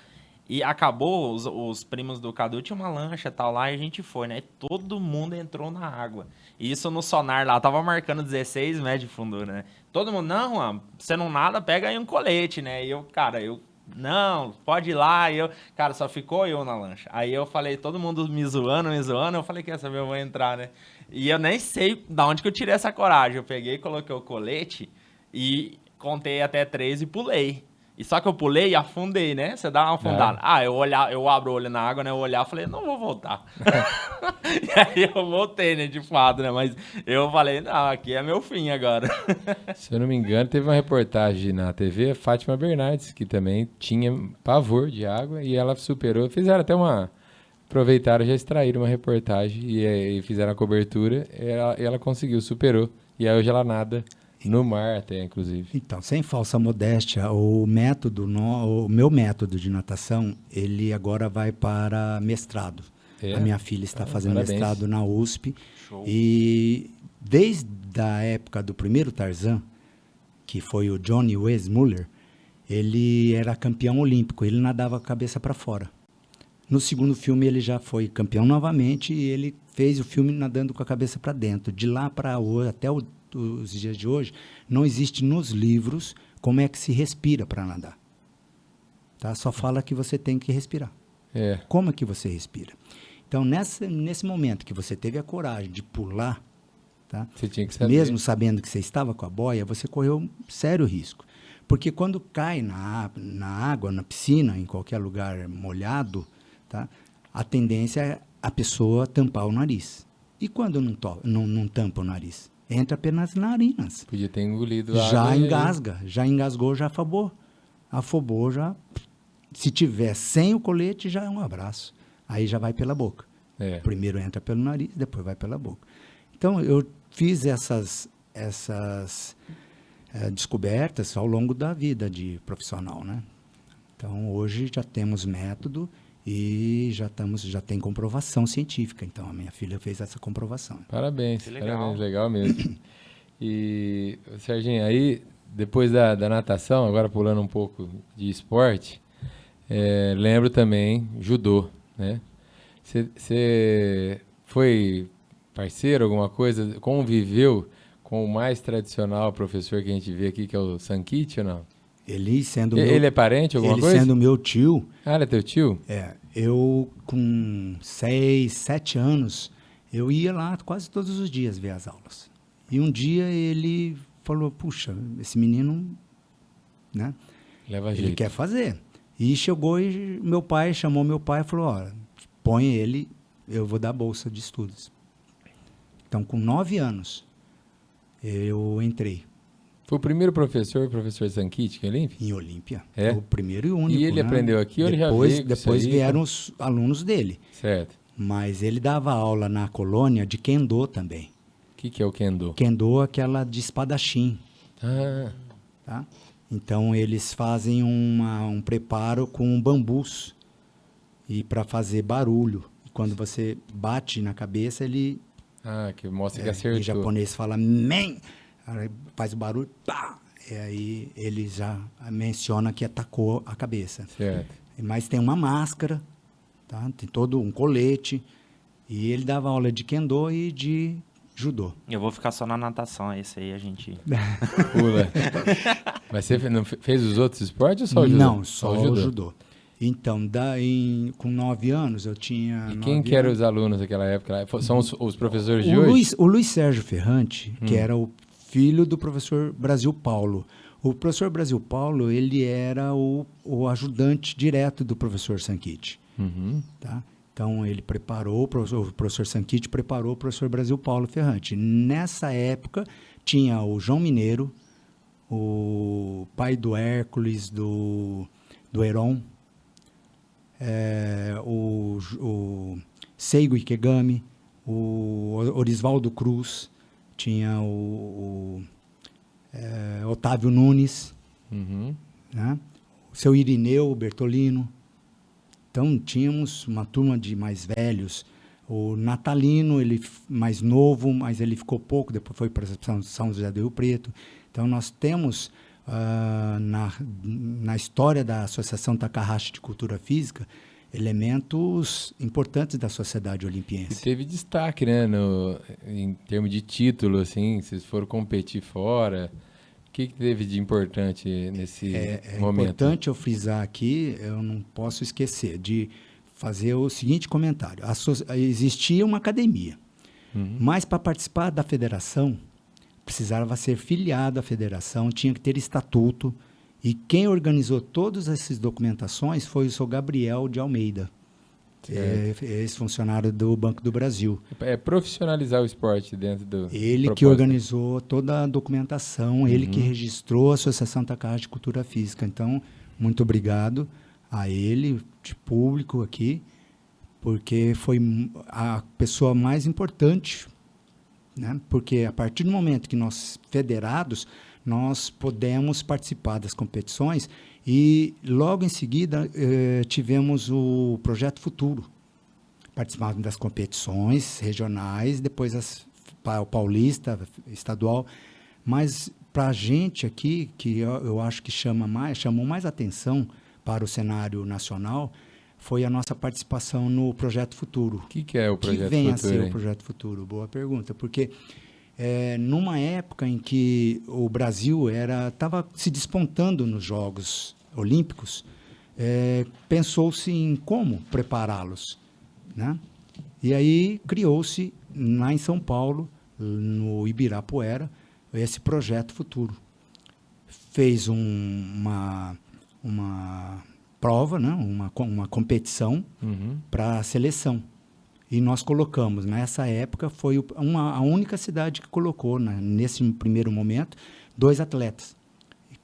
E acabou, os primos do Cadu tinham uma lancha e tal lá, e a gente foi, né? Todo mundo entrou na água. E isso no sonar lá, tava marcando 16 metros de fundura, né? Todo mundo, não, Juan, você não nada, pega aí um colete, né? E eu, cara, não, pode ir lá. E cara, só ficou eu na lancha. Aí eu falei, todo mundo me zoando, eu falei, quer saber, eu vou entrar, né? E eu nem sei de onde que eu tirei essa coragem. Eu peguei, coloquei o colete e contei até 3 e pulei. E só que eu pulei e afundei, né? Você dá uma afundada. Eu abro o olho na água, né? Eu olhar e falei, não vou voltar. E aí eu voltei, né? De fato, né? Mas eu falei, não, aqui é meu fim agora. Se eu não me engano, teve uma reportagem na TV, a Fátima Bernardes, que também tinha pavor de água e ela superou. Fizeram até aproveitaram, já extraíram uma reportagem e fizeram a cobertura e ela conseguiu, superou. E aí hoje ela nada no mar até, inclusive. Então, sem falsa modéstia, o meu método de natação, ele agora vai para mestrado. A minha filha está fazendo parabéns. mestrado na USP. Show. E desde a época do primeiro Tarzan, que foi o Johnny Weissmuller, ele era campeão olímpico, ele nadava a cabeça para fora. No segundo filme ele já foi campeão novamente e ele fez o filme nadando com a cabeça para dentro. De lá para hoje, até os dias de hoje, não existe nos livros como é que se respira para nadar. Tá? Só fala que você tem que respirar. Como é que você respira? Então, nesse momento que você teve a coragem de pular, tá? Você tinha que saber. Mesmo sabendo que você estava com a boia, você correu um sério risco. Porque quando cai na água, na piscina, em qualquer lugar molhado, tá? A tendência é a pessoa tampar o nariz. E quando não tampa o nariz? Entra apenas nas narinas. Podia ter engolido a Já água. engasga, já engasgou, já afobou. Afobou, já... Se tiver sem o colete, já é um abraço. Aí já vai pela boca. Primeiro entra pelo nariz, depois vai pela boca. Então, eu fiz essas descobertas ao longo da vida de profissional, né? Então, hoje já temos método e já tem comprovação científica. Então, a minha filha fez essa comprovação. Parabéns, Que legal. parabéns, legal mesmo. E, Serginho, aí, depois da natação, agora pulando um pouco de esporte, lembro também judô, né? Você foi parceiro, alguma coisa, conviveu com o mais tradicional professor que a gente vê aqui, que é o Sankit, ou não? Ele sendo Ele é parente, alguma coisa? Ele sendo meu tio, Ah, ele é teu tio? eu com 6, 7 anos, eu ia lá quase todos os dias ver as aulas. E um dia ele falou, puxa, esse menino né? Leva Ele jeito. quer fazer. E chegou e chamou meu pai e falou, ó, põe ele, eu vou dar bolsa de estudos. Então, com 9 anos, eu entrei Foi o primeiro professor, o professor Zanchitti, que é Olímpia? em Olímpia. É? O primeiro e único. E ele né? aprendeu aqui ou ele já Depois, veio com isso Depois aí? vieram os alunos dele. Certo. Mas ele dava aula na colônia de Kendo também. O que é o Kendo? Kendo, aquela de espadachim. Ah, Tá? Então, eles fazem um preparo com bambus e para fazer barulho. Quando você bate na cabeça, ele que mostra que em acertou. japonês fala men, aí faz o barulho, pá, e aí ele já menciona que atacou a cabeça. Certo. Mas tem uma máscara, tá? Tem todo um colete, e ele dava aula de Kendo e de Judô. Eu vou ficar só na natação, esse aí a gente... Pula. Mas você não fez os outros esportes ou só o judô? Não, só o judô. Então, com 9 anos, eu tinha... E quem 9 que eram anos. os alunos daquela época? São os professores de hoje? O Luiz Sérgio Ferrante, que era o filho do professor Brasil Paulo. O professor Brasil Paulo, ele era o ajudante direto do professor Zanchitti. Uhum. Tá? Então, ele preparou, o professor Zanchitti preparou o professor Brasil Paulo Ferrante. Nessa época, tinha o João Mineiro, o pai do Hércules, do Heron, o Seigo Ikegami, o Orisvaldo Cruz, tinha o Otávio Nunes, Uhum. né? O seu Irineu Bertolino. Então, tínhamos uma turma de mais velhos. O Natalino, ele mais novo, mas ele ficou pouco, depois foi para São José do Rio Preto. Então, nós temos, na história da Associação Takahashi de Cultura Física, elementos importantes da sociedade E olimpiense. teve destaque, né, em termos de título, assim, vocês foram competir fora. O que teve de importante nesse É momento? importante eu frisar aqui, eu não posso esquecer de fazer o seguinte comentário. Existia uma academia, mas para participar da federação, precisava ser filiado à federação, tinha que ter estatuto, e quem organizou todas essas documentações foi o seu Gabriel de Almeida, ex-funcionário do Banco do Brasil. É profissionalizar o esporte dentro do Ele que propósito. organizou toda a documentação, ele que registrou a Associação Takahashi de Cultura Física. Então, muito obrigado a ele, de público aqui, porque foi a pessoa mais importante, né? Porque a partir do momento que nós, federados, nós podemos participar das competições e logo em seguida tivemos o Projeto Futuro. Participamos das competições regionais, depois o paulista, estadual, mas para a gente aqui, que eu acho que chamou mais atenção para o cenário nacional, foi a nossa participação no Projeto Futuro. O que é o Projeto Que vem Futuro? a ser hein? o Projeto Futuro? Boa pergunta, porque numa época em que o Brasil estava se despontando nos Jogos Olímpicos, pensou-se em como prepará-los, né? E aí criou-se, lá em São Paulo, no Ibirapuera, esse Projeto Futuro. Fez uma prova, né? uma competição Uhum. para a seleção. E nós colocamos, nessa época, foi a única cidade que colocou, nesse primeiro momento, 2 atletas.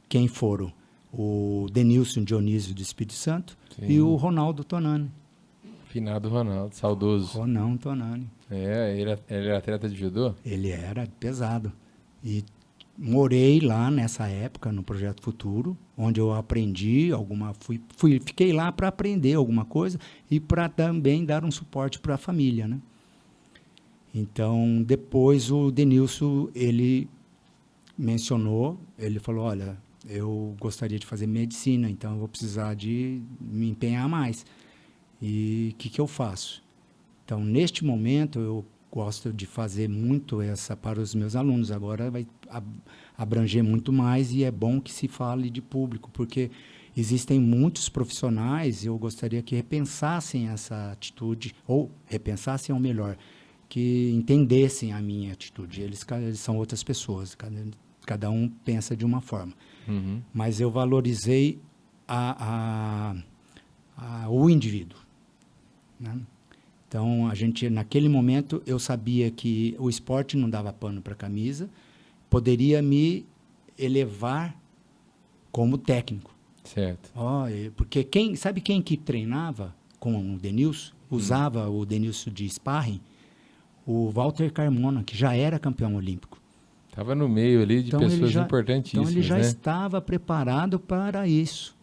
Quem foram? O Denilson Dionísio do Espírito Santo Sim. e o Ronaldo Tonani. Finado Ronaldo, saudoso. Ronaldo Tonani. Ele era atleta de judô? Ele era pesado. E morei lá nessa época, no Projeto Futuro, onde eu aprendi fiquei lá para aprender alguma coisa e para também dar um suporte para a família, né? Então, depois o Denilson, ele mencionou, ele falou, olha, eu gostaria de fazer medicina, então eu vou precisar de me empenhar mais. E o que eu faço? Então, neste momento, eu gosto de fazer muito essa para os meus alunos. Agora vai abranger muito mais e é bom que se fale de público, porque existem muitos profissionais e eu gostaria que repensassem essa atitude, ou repensassem ao melhor, que entendessem a minha atitude. Eles são outras pessoas, Cada um pensa de uma forma. Uhum. Mas eu valorizei o indivíduo, né? Então, naquele momento, eu sabia que o esporte não dava pano para camisa, poderia me elevar como técnico. Certo. Porque sabe quem que treinava com o Denilson? Usava o Denilson de sparring? O Walter Carmona, que já era campeão olímpico. Estava no meio ali de pessoas importantíssimas, Então ele já né? estava preparado para isso.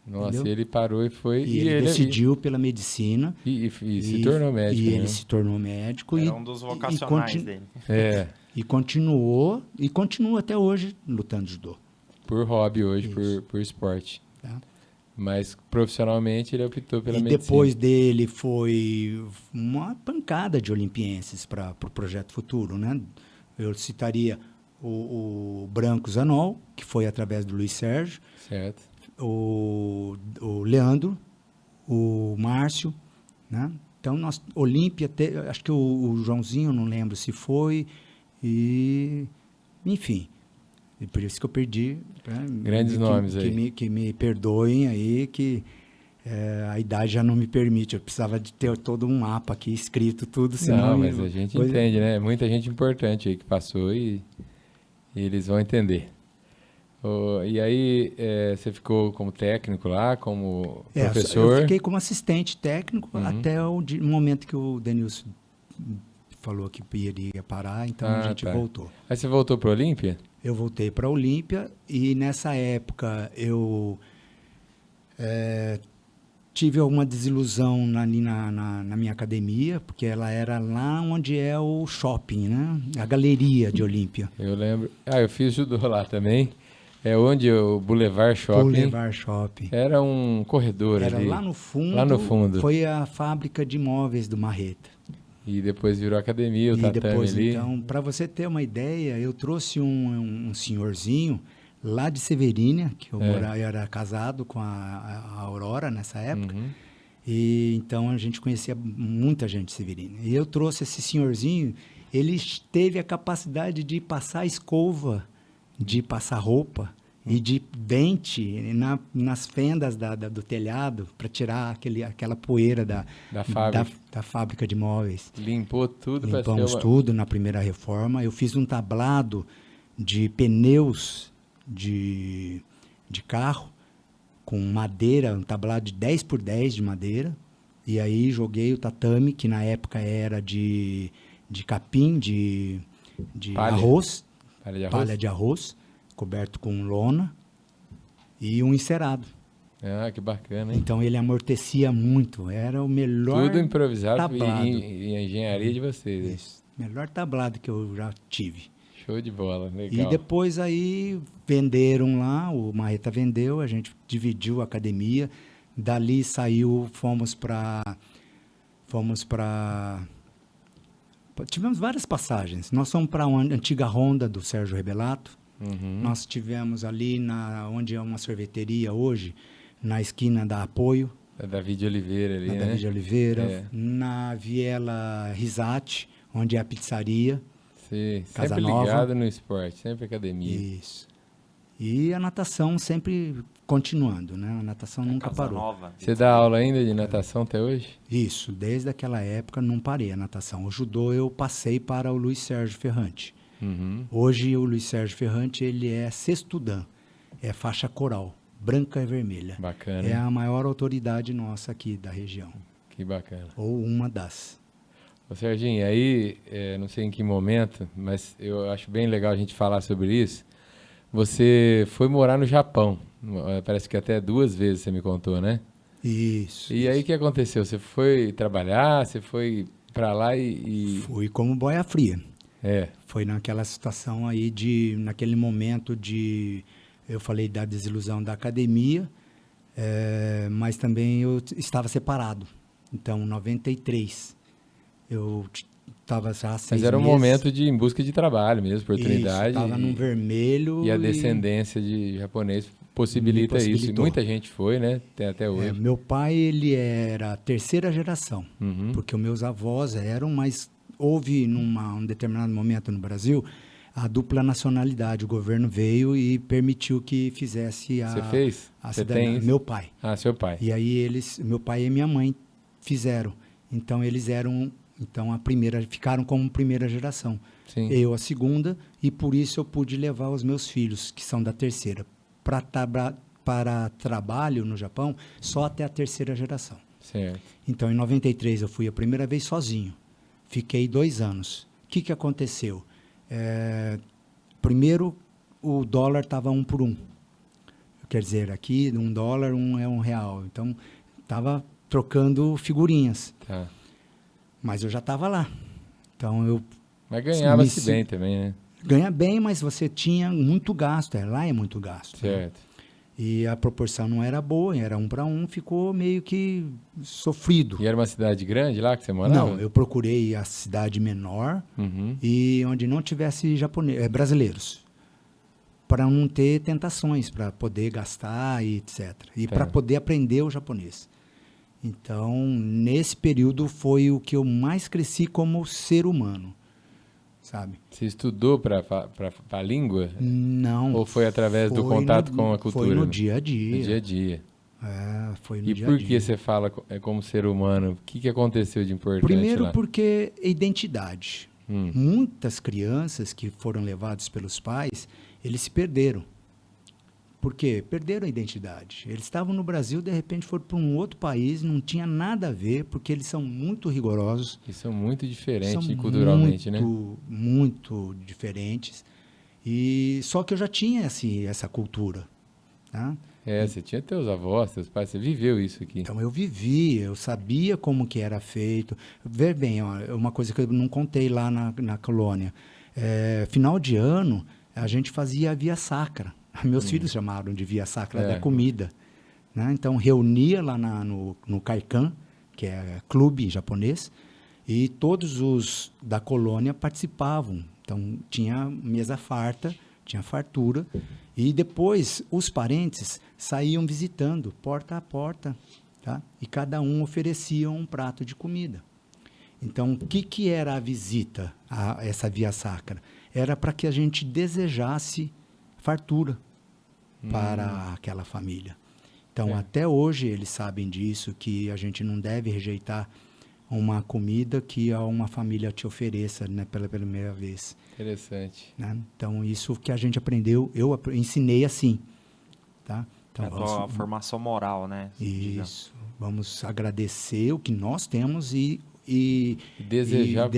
Nossa, entendeu? ele parou e foi... E ele decidiu pela medicina. E se tornou médico, E né? ele se tornou médico. Era um dos vocacionais dele. É, E continua até hoje lutando judô. por hobby hoje, Isso. por esporte. Tá? Mas profissionalmente ele optou pela E medicina. depois dele foi uma pancada de olimpienses para o Projeto Futuro, né? Eu citaria o Branco Zanol, que foi através do Luiz Sérgio, Certo. o Leandro, o Márcio, né? Então, Olímpia, acho que o Joãozinho, não lembro se foi, enfim, e por isso que eu perdi. Né? Grandes nomes aí. Que me perdoem aí, que a idade já não me permite. Eu precisava de ter todo um mapa aqui escrito tudo, senão... Não, mas a gente entende, né? Muita gente importante aí que passou e eles vão entender. E aí, você ficou como técnico lá, como professor? Eu fiquei como assistente técnico até o momento que o Denilson falou que iria parar, então a gente voltou. Aí você voltou para a Olímpia? Eu voltei para a Olímpia e nessa época eu tive alguma desilusão ali na minha academia, porque ela era lá onde é o shopping, né? A galeria de Olímpia. Eu lembro. Eu fiz judô lá também. É onde o Boulevard Shopping. Boulevard Shopping. Era um corredor ali. Era lá no fundo. Lá no fundo. Foi a fábrica de móveis do Marreta. E depois virou academia, o tatame depois, ali. Então, para você ter uma ideia, eu trouxe um senhorzinho lá de Severínia, que eu era casado com a Aurora nessa época. Uhum. E então a gente conhecia muita gente de Severínia. E eu trouxe esse senhorzinho, ele teve a capacidade de passar escova, de passar roupa e de dente nas fendas do telhado para tirar aquela poeira da fábrica de móveis. Limpou tudo para ser Limpamos tudo na primeira reforma. Eu fiz um tablado de pneus de carro com madeira, um tablado de 10 por 10 de madeira. E aí joguei o tatame, que na época era de capim, de arroz. Palha de arroz, coberto com lona e um encerado. Que bacana, hein? Então ele amortecia muito, era o melhor tudo improvisado tablado. em engenharia de vocês. Isso, melhor tablado que eu já tive. Show de bola, legal. E depois aí venderam lá, o Marreta vendeu, a gente dividiu a academia, dali saiu, fomos para tivemos várias passagens. Nós fomos para a antiga Honda do Sérgio Rebelato. Uhum. Nós tivemos ali onde é uma sorveteria hoje, na esquina da Apoio. Da David Oliveira ali, na né? David Oliveira. Na Viela Risate, onde é a pizzaria. Sim, Casa sempre Nova. ligado no esporte, sempre academia. Isso. E a natação sempre continuando, né? A natação nunca Casa parou. Nova. Você dá aula ainda de natação até hoje? Isso, desde aquela época não parei a natação. O judô eu passei para o Luiz Sérgio Ferrante. Uhum. Hoje o Luiz Sérgio Ferrante ele é sexto dan, é faixa coral, branca e vermelha. Bacana. É a maior autoridade nossa aqui da região. Que bacana. Ou uma das. Ô Serginho, aí, não sei em que momento, mas eu acho bem legal a gente falar sobre isso. Você foi morar no Japão, parece que até 2 vezes você me contou, né? Isso. E aí o que aconteceu? Você foi trabalhar, você foi para lá e... Fui como boia fria. É. Foi naquela situação aí naquele momento eu falei da desilusão da academia, mas também eu estava separado. Então, em 93, eu estava já 6 Mas era um meses. momento em busca de trabalho mesmo, oportunidade. Estava num vermelho. E a descendência de japonês possibilita isso. E muita gente foi, né? Tem até hoje. Meu pai, ele era a 3ª geração, porque os meus avós eram, mas houve num determinado momento no Brasil a dupla nacionalidade. O governo veio e permitiu que fizesse Você fez? a Você cidadania. tem isso? Meu pai. Ah, seu pai. E aí meu pai e minha mãe fizeram. Então eles eram, ficaram como primeira geração. Sim. Eu a segunda, e por isso eu pude levar os meus filhos, que são da terceira, para trabalho no Japão, só até a terceira geração. Certo. Então, em 93, eu fui a primeira vez sozinho. Fiquei 2 anos. O que aconteceu? Primeiro, o dólar estava 1 por 1. Quer dizer, aqui, $1 é R$1. Então, estava trocando figurinhas. Tá. Mas eu já estava lá. Então, eu... Mas ganhava-se bem também, né? Ganha bem, mas você tinha muito gasto. Lá é muito gasto. Certo. Né? E a proporção não era boa, era 1 para 1, ficou meio que sofrido. E era uma cidade grande lá que você morava? Não, eu procurei a cidade menor e onde não tivesse brasileiros, para não ter tentações, para poder gastar e etc. E para poder aprender o japonês. Então, nesse período foi o que eu mais cresci como ser humano, sabe? Você estudou para a língua? Não. Ou foi através do contato com a cultura? Foi no dia a dia. No dia a dia. Foi no dia a E por dia. que você fala como ser humano? O que aconteceu de importante Primeiro lá? porque identidade. Muitas crianças que foram levadas pelos pais, eles se perderam. Por quê? Perderam a identidade. Eles estavam no Brasil, de repente foram para um outro país, não tinha nada a ver, porque eles são muito rigorosos. E são muito diferentes São culturalmente, né? Muito diferentes. E só que eu já tinha essa cultura. Tá? Você tinha teus avós, teus pais, você viveu isso aqui. Então eu vivi, eu sabia como que era feito. Ver bem, uma coisa que eu não contei lá na colônia. Final de ano, a gente fazia a via sacra. Meus filhos chamaram de via sacra da comida. Né? Então reunia lá no Kaikan, que é clube japonês, e todos os da colônia participavam. Então tinha mesa farta, tinha fartura, e depois os parentes saíam visitando porta a porta, tá? E cada um oferecia um prato de comida. Então, o que era a visita a essa via sacra? Era para que a gente desejasse fartura para aquela família. Então, até hoje eles sabem disso, que a gente não deve rejeitar uma comida que uma família te ofereça, né, pela primeira vez. Interessante. Né? Então, isso que a gente aprendeu, eu ensinei assim. Tá? Então, a formação moral, né? Isso. Vamos agradecer o que nós temos e desejar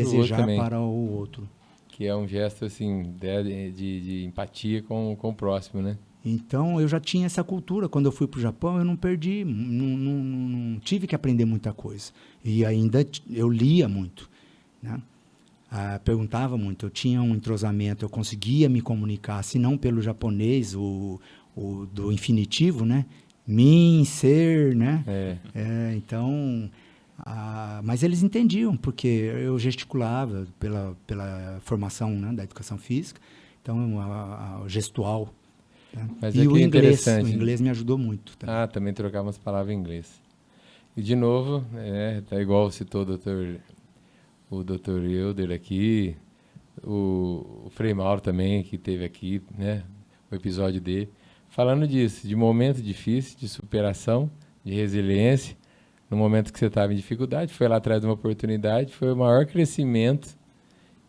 para o outro. Que é um gesto assim, de empatia com o próximo, né? Então, eu já tinha essa cultura. Quando eu fui para o Japão, eu não perdi, não tive que aprender muita coisa. E ainda eu lia muito, né? Perguntava muito, eu tinha um entrosamento, eu conseguia me comunicar, se não pelo japonês, o do infinitivo, né? Min, ser, né? Então, mas eles entendiam, porque eu gesticulava pela formação, né, da educação física, então o gestual. Tá? Mas e o interessante. inglês me ajudou muito. Também trocar umas palavras em inglês. E de novo, tá igual citou o Dr. Euler aqui, o Frei Mauro também, que teve aqui, né, o episódio dele, falando disso, de momento difícil, de superação, de resiliência, no momento que você estava em dificuldade, foi lá atrás de uma oportunidade, foi o maior crescimento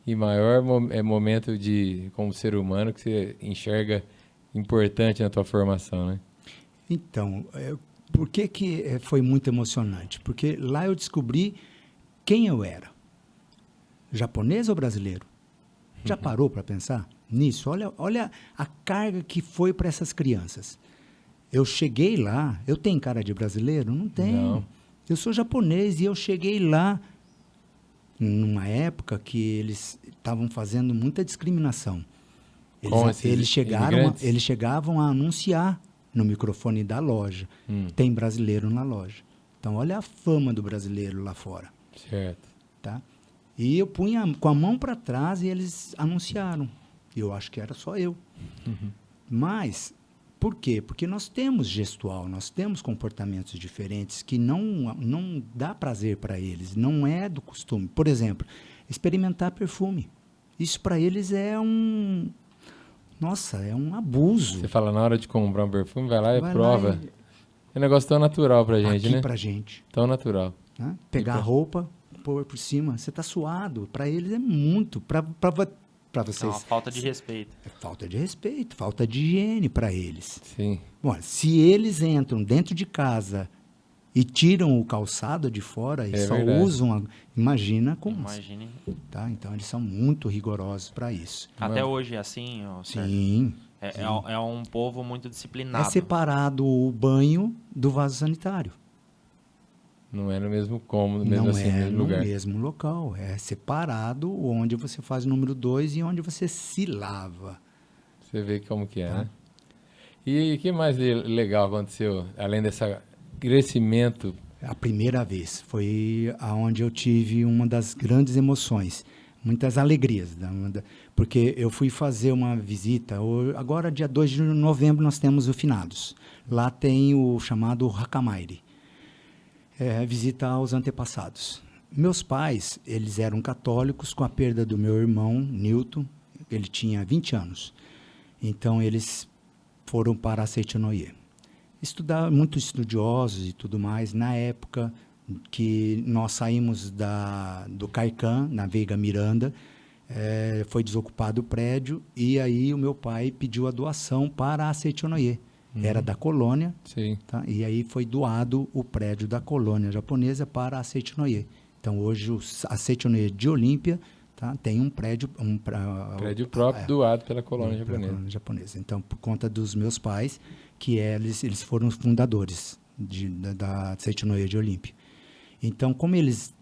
e maior momento como ser humano que você enxerga importante na tua formação, né? Então, por que foi muito emocionante? Porque lá eu descobri quem eu era. Japonês ou brasileiro? Já parou para pensar nisso? Olha a carga que foi para essas crianças. Eu cheguei lá, eu tenho cara de brasileiro? Não tenho. Não. Eu sou japonês e eu cheguei lá numa época que eles estavam fazendo muita discriminação. Eles chegavam a anunciar no microfone da loja. Tem brasileiro na loja. Então, olha a fama do brasileiro lá fora. Certo. Tá? E eu punha com a mão para trás e eles anunciaram. Eu acho que era só eu. Mas, por quê? Porque nós temos gestual, nós temos comportamentos diferentes que não dá prazer para eles, não é do costume. Por exemplo, experimentar perfume. Isso para eles é um... Nossa, é um abuso. Você fala, na hora de comprar um perfume, vai lá e Vai lá prova. É um negócio tão natural pra gente, aqui né? pra gente. Tão natural. Né? Pegar a roupa, pôr por cima. Você tá suado. Para eles é muito. Para É vocês... uma falta de respeito. É falta de respeito, falta de higiene para eles. Sim. Bom, se eles entram dentro de casa e tiram o calçado de fora e É só verdade. usam, imagina como, Imagine. tá? Então eles são muito rigorosos para isso. Até hoje é assim, ó, Sérgio? Sim. É um povo muito É disciplinado. separado o banho do vaso sanitário. Não é no mesmo cômodo, mesmo Não assim, é no mesmo no lugar. mesmo local. É separado onde você faz o número 2 e onde você se lava. Você vê como que é, Tá. né? E o que mais legal aconteceu, além desse crescimento? A primeira vez foi aonde eu tive uma das grandes emoções, muitas alegrias, porque eu fui fazer uma visita, agora dia 2 de novembro nós temos o Finados, lá tem o chamado Hakamairi, visita aos antepassados. Meus pais, eles eram católicos com a perda do meu irmão, Newton, ele tinha 20 anos, então eles foram para Seitonoye. Estudar, muito estudiosos e tudo mais. Na época que nós saímos do Caicã, na Veiga Miranda, foi desocupado o prédio e aí o meu pai pediu a doação para a Seitonoye. Era da colônia, Sim. tá? E aí foi doado o prédio da colônia japonesa para a Seitonoye. Então hoje a Seitonoye de Olímpia, tá? Tem um prédio... Prédio próprio doado pela colônia pela japonesa. colônia japonesa. Então, por conta dos meus pais, que eles foram os fundadores da Seitonoye de Olímpia. Então, como eles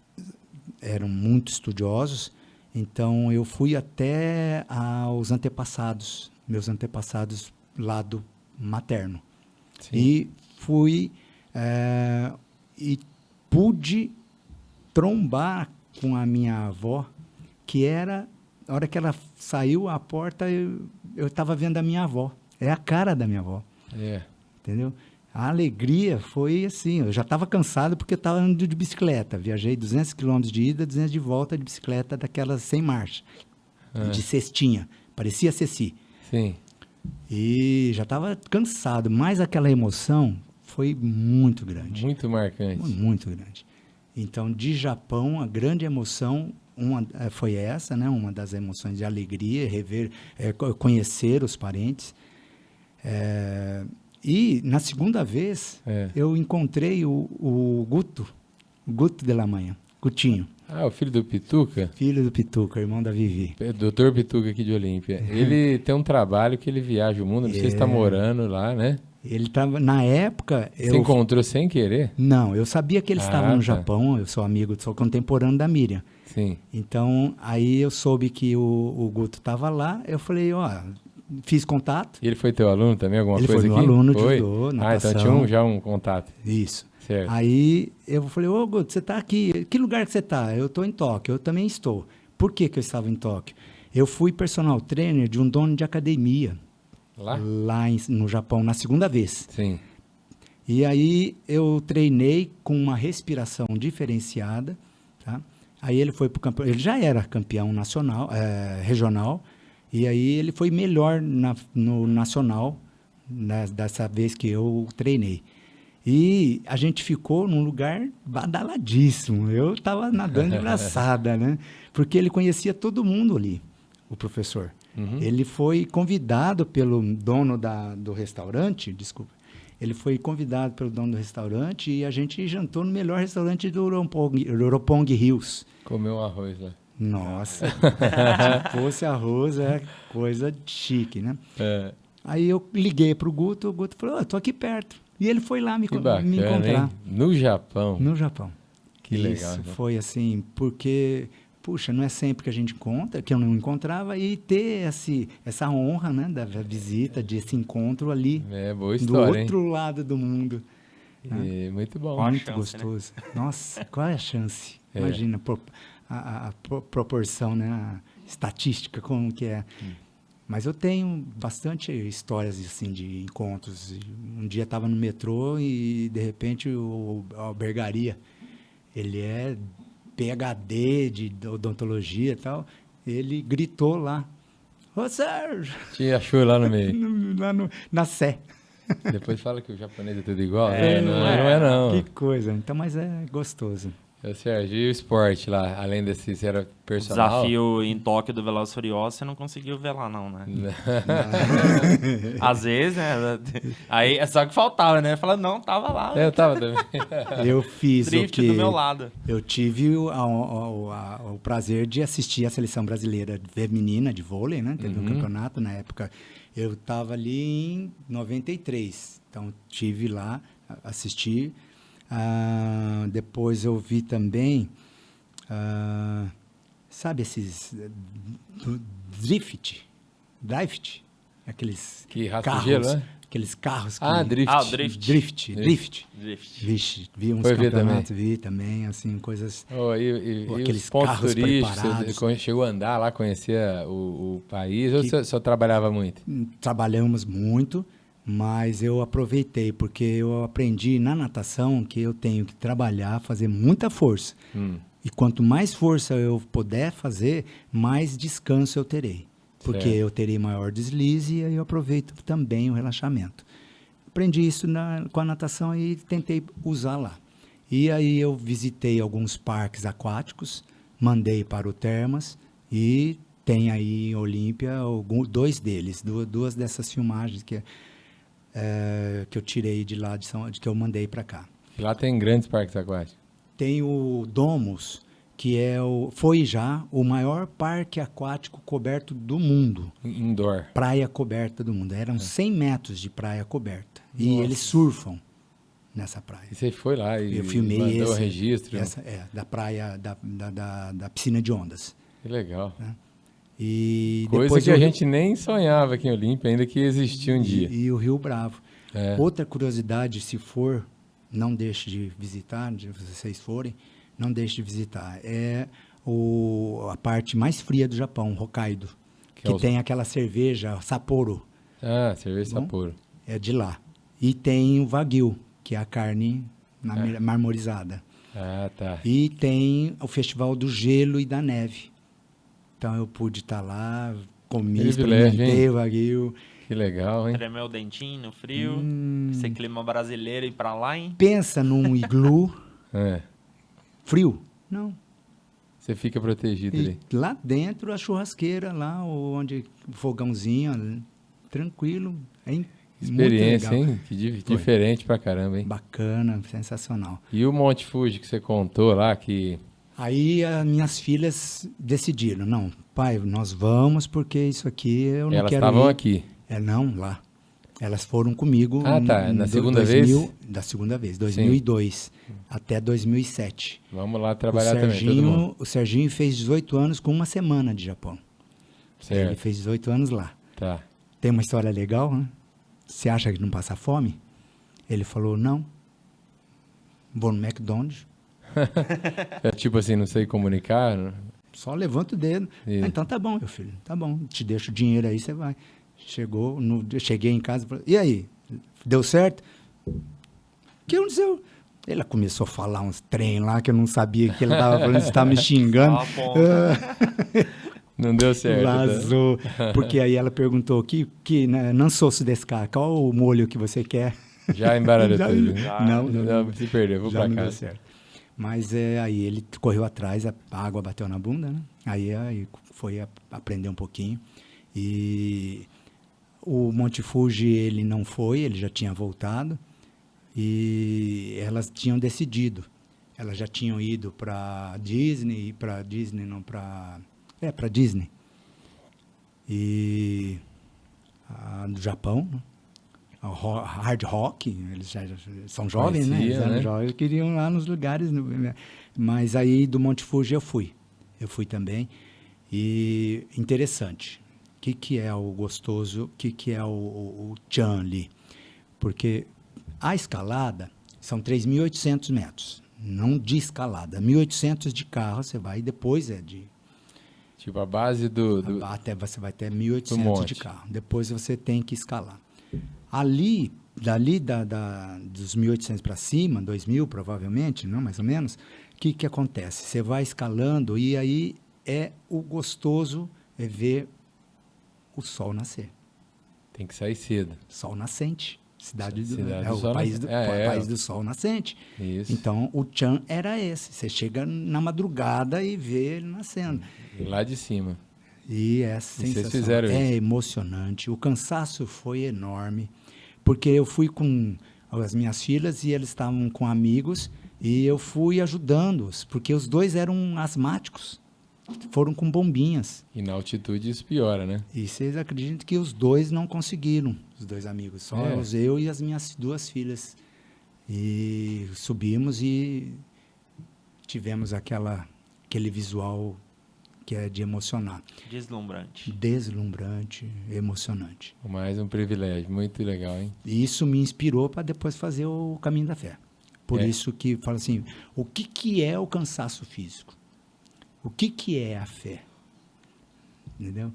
eram muito estudiosos, então eu fui até aos antepassados, meus antepassados lado materno. Sim. E fui e pude trombar com a minha avó, que era, a hora que ela saiu à porta, eu estava vendo a minha avó. É a cara da minha avó. É. Entendeu? A alegria foi assim, eu já estava cansado porque eu estava andando de bicicleta. Viajei 200 quilômetros de ida, 200 de volta de bicicleta daquelas sem marcha, de cestinha. Parecia Ceci. Sim. E já estava cansado, mas aquela emoção foi muito grande. Muito marcante. Muito grande. Então, de Japão, a grande emoção foi essa, né? Uma das emoções de alegria, rever, conhecer os parentes. E na segunda vez, eu encontrei o Guto de la Manha, Gutinho. Ah, o filho do Pituca? Filho do Pituca, irmão da Vivi. Doutor Pituca aqui de Olímpia. Ele tem um trabalho que ele viaja o mundo, não sei se está morando lá, né? Ele estava, na época... Você encontrou sem querer? Não, eu sabia que ele estava no tá. Japão, eu sou contemporâneo da Miriam. Sim. Então, aí eu soube que o Guto estava lá, eu falei, fiz contato. E ele foi teu aluno também, alguma Ele coisa foi aqui? meu aluno de Foi? judô, Ah, natação. então tinha já um contato. Isso. Certo. Aí eu falei, ô Guto, você está aqui, que lugar que você está? Eu estou em Tóquio, eu também estou. Por que eu estava em Tóquio? Eu fui personal trainer de um dono de academia, Lá? no Japão, na segunda vez. Sim. E aí eu treinei com uma respiração diferenciada, tá? Aí ele foi para o campeão, ele já era campeão nacional, regional, e aí ele foi melhor no nacional, dessa vez que eu treinei. E a gente ficou num lugar badaladíssimo. Eu estava nadando de braçada, né? Porque ele conhecia todo mundo ali, o professor. Uhum. Ele foi convidado pelo dono do restaurante, desculpa. Ele foi convidado pelo dono do restaurante e a gente jantou no melhor restaurante do Roppongi Hills. Comeu um arroz lá. Nossa, se fosse arroz é coisa chique, né? É. Aí eu liguei para o Guto falou, tô aqui perto. E ele foi lá me Que bacana, encontrar. hein? No Japão. No Japão. Que legal. Isso né? foi assim, porque, puxa, não é sempre que a gente encontra, que eu não encontrava, e ter essa honra, né, da visita, desse encontro ali, É, boa do história, outro lado do mundo. E muito bom. Qual a Muito chance, né? gostoso. Nossa, qual é a chance? É. Imagina a proporção, né, a estatística, como que é. Mas eu tenho bastante histórias assim, de encontros. Um dia estava no metrô e, de repente, a albergaria, ele é PhD de odontologia e tal. ele gritou lá, ô Sérgio, Te achou lá no meio. na Sé. Depois fala que o japonês é tudo igual. É, não é não. Que coisa, então, mas é gostoso. Sérgio, e o esporte lá? Além desse, você era personal? Desafio em Tóquio do Velozes e Furiosos, você não conseguiu ver lá, não, né? Às vezes, né? Aí é só que faltava, né? Fala, não, tava lá. Eu tava também. Eu fiz o Drift que... do meu lado. Eu tive o prazer de assistir a seleção brasileira feminina de vôlei, né? Teve um campeonato na época. Eu estava ali em 93, então tive lá, assisti. Depois eu vi também, sabe esses drift, aqueles Que raspa carros, gelo, né? aqueles carros. Drift. Ah, o drift. Drift. Drift. Vi uns Foi ver campeonatos, vi também, assim, coisas... E aqueles os pontos carros turísticos, preparados. você chegou a andar lá, conhecer o país, ou você só trabalhava muito? Trabalhamos muito, mas eu aproveitei, porque eu aprendi na natação que eu tenho que trabalhar, fazer muita força. E quanto mais força eu puder fazer, mais descanso eu terei. Porque Certo. eu terei maior deslize e aí eu aproveito também o relaxamento. Aprendi isso com a natação e tentei usar lá. E aí eu visitei alguns parques aquáticos, mandei para o Termas e tem aí em Olímpia dois deles, duas dessas filmagens que eu tirei de lá, que eu mandei para cá. E lá tem grandes parques aquáticos. Tem o Domus, que foi já o maior parque aquático coberto do mundo. Indoor. Praia coberta do mundo. Eram 100 metros de praia coberta. E Nossa. eles surfam nessa praia. E você foi lá e Eu filmei mandou o esse, registro. da praia, da piscina de ondas. Que legal. E Coisa depois que a gente nem sonhava aqui em Olímpia, ainda que existia um dia. E o Rio Bravo. É. Outra curiosidade, se for, não deixe de visitar, se vocês forem, não deixe de visitar. É a parte mais fria do Japão, Hokkaido, que tem aquela cerveja Sapporo. Cerveja Sapporo. É de lá. E tem o Wagyu, que é a carne marmorizada. Tá. E tem o Festival do Gelo e da Neve. Então eu pude estar lá, comi, experimentei o Wagyu. Que legal, hein? Tremeu o dentinho no frio. Esse clima brasileiro ir pra lá, hein? Pensa num iglu frio. Não. Você fica protegido E ali. lá dentro, a churrasqueira, lá onde o fogãozinho, tranquilo. É Experiência, muito legal. hein? Que diferente pra caramba, hein? Bacana, sensacional. E o Monte Fuji que você contou lá, que... Aí as minhas filhas decidiram, não, pai, nós vamos porque isso aqui eu não Elas quero estavam ir. aqui. Não, lá. Elas foram comigo. Tá. Na segunda vez? Da segunda vez, 2002 até 2007. Vamos lá trabalhar também, todo mundo. O Serginho fez 18 anos com uma semana de Japão. Certo. Ele fez 18 anos lá. Tá. Tem uma história legal, né? Você acha que não passa fome? Ele falou, não. Vou no McDonald's. É tipo assim, não sei comunicar. Só levanta o dedo. Então tá bom, meu filho. Tá bom. Te deixo o dinheiro aí, você vai. Cheguei em casa e falei, e aí? Deu certo? Que não deu. Ela começou a falar uns trem lá que eu não sabia que ele estava falando, você estava me xingando. Não deu certo. Vazou. Porque aí ela perguntou, não sou desse cara, qual o molho que você quer? Já embaralhou tudo. Não, se perdeu, vou pra não casa. deu certo. Mas aí ele correu atrás, a água bateu na bunda, né? Aí foi aprender um pouquinho. E o Monte Fuji ele não foi, ele já tinha voltado. E elas tinham decidido. Elas já tinham ido para Disney, para Disney. E do Japão, né? Hard rock, eles já são jovens, né? Eles eram jovens, queriam ir lá nos lugares. Mas aí do Monte Fuji eu fui também. E interessante. O que é o gostoso? O que é o Chan ali? Porque a escalada são 3.800 metros. Não de escalada. 1.800 de carro você vai e depois é de... Tipo, a base Até você vai ter 1.800 de carro. Depois você tem que escalar. Dali dos 1.800 para cima, 2.000 provavelmente, não, mais ou menos, o que acontece? Você vai escalando e aí é o gostoso é ver o sol nascer. Tem que sair cedo. Sol nascente. Cidade do o sol país, país é. do sol nascente. Isso. Então, o tchan era esse. Você chega na madrugada e vê ele nascendo. E lá de cima. E é vocês sensacional. fizeram É isso? emocionante. O cansaço foi enorme. Porque eu fui com as minhas filhas e eles estavam com amigos e eu fui ajudando-os. Porque os dois eram asmáticos. Foram com bombinhas. E na altitude isso piora, né? E vocês acreditam que os dois não conseguiram, os dois amigos. Só eu e as minhas 2 filhas. E subimos e tivemos aquele visual que é de emocionar. Deslumbrante. Deslumbrante, emocionante. Mais um privilégio. Muito legal, hein? E isso me inspirou para depois fazer o Caminho da Fé. Por isso que falo assim, o que é o cansaço físico? O que é a fé? Entendeu?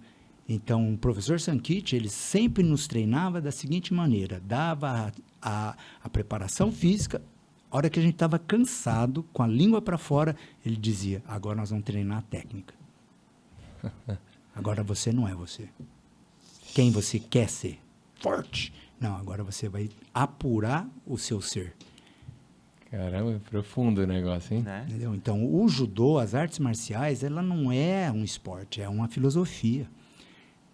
Então, o professor Sankit, ele sempre nos treinava da seguinte maneira, dava a preparação física, a hora que a gente estava cansado, com a língua para fora, ele dizia, agora nós vamos treinar a técnica. Agora você não é você. Quem você quer ser? Forte. Não, agora você vai apurar o seu ser. Caramba, é profundo o negócio, hein? Né? Entendeu? Então, o judô, as artes marciais, ela não é um esporte, é uma filosofia.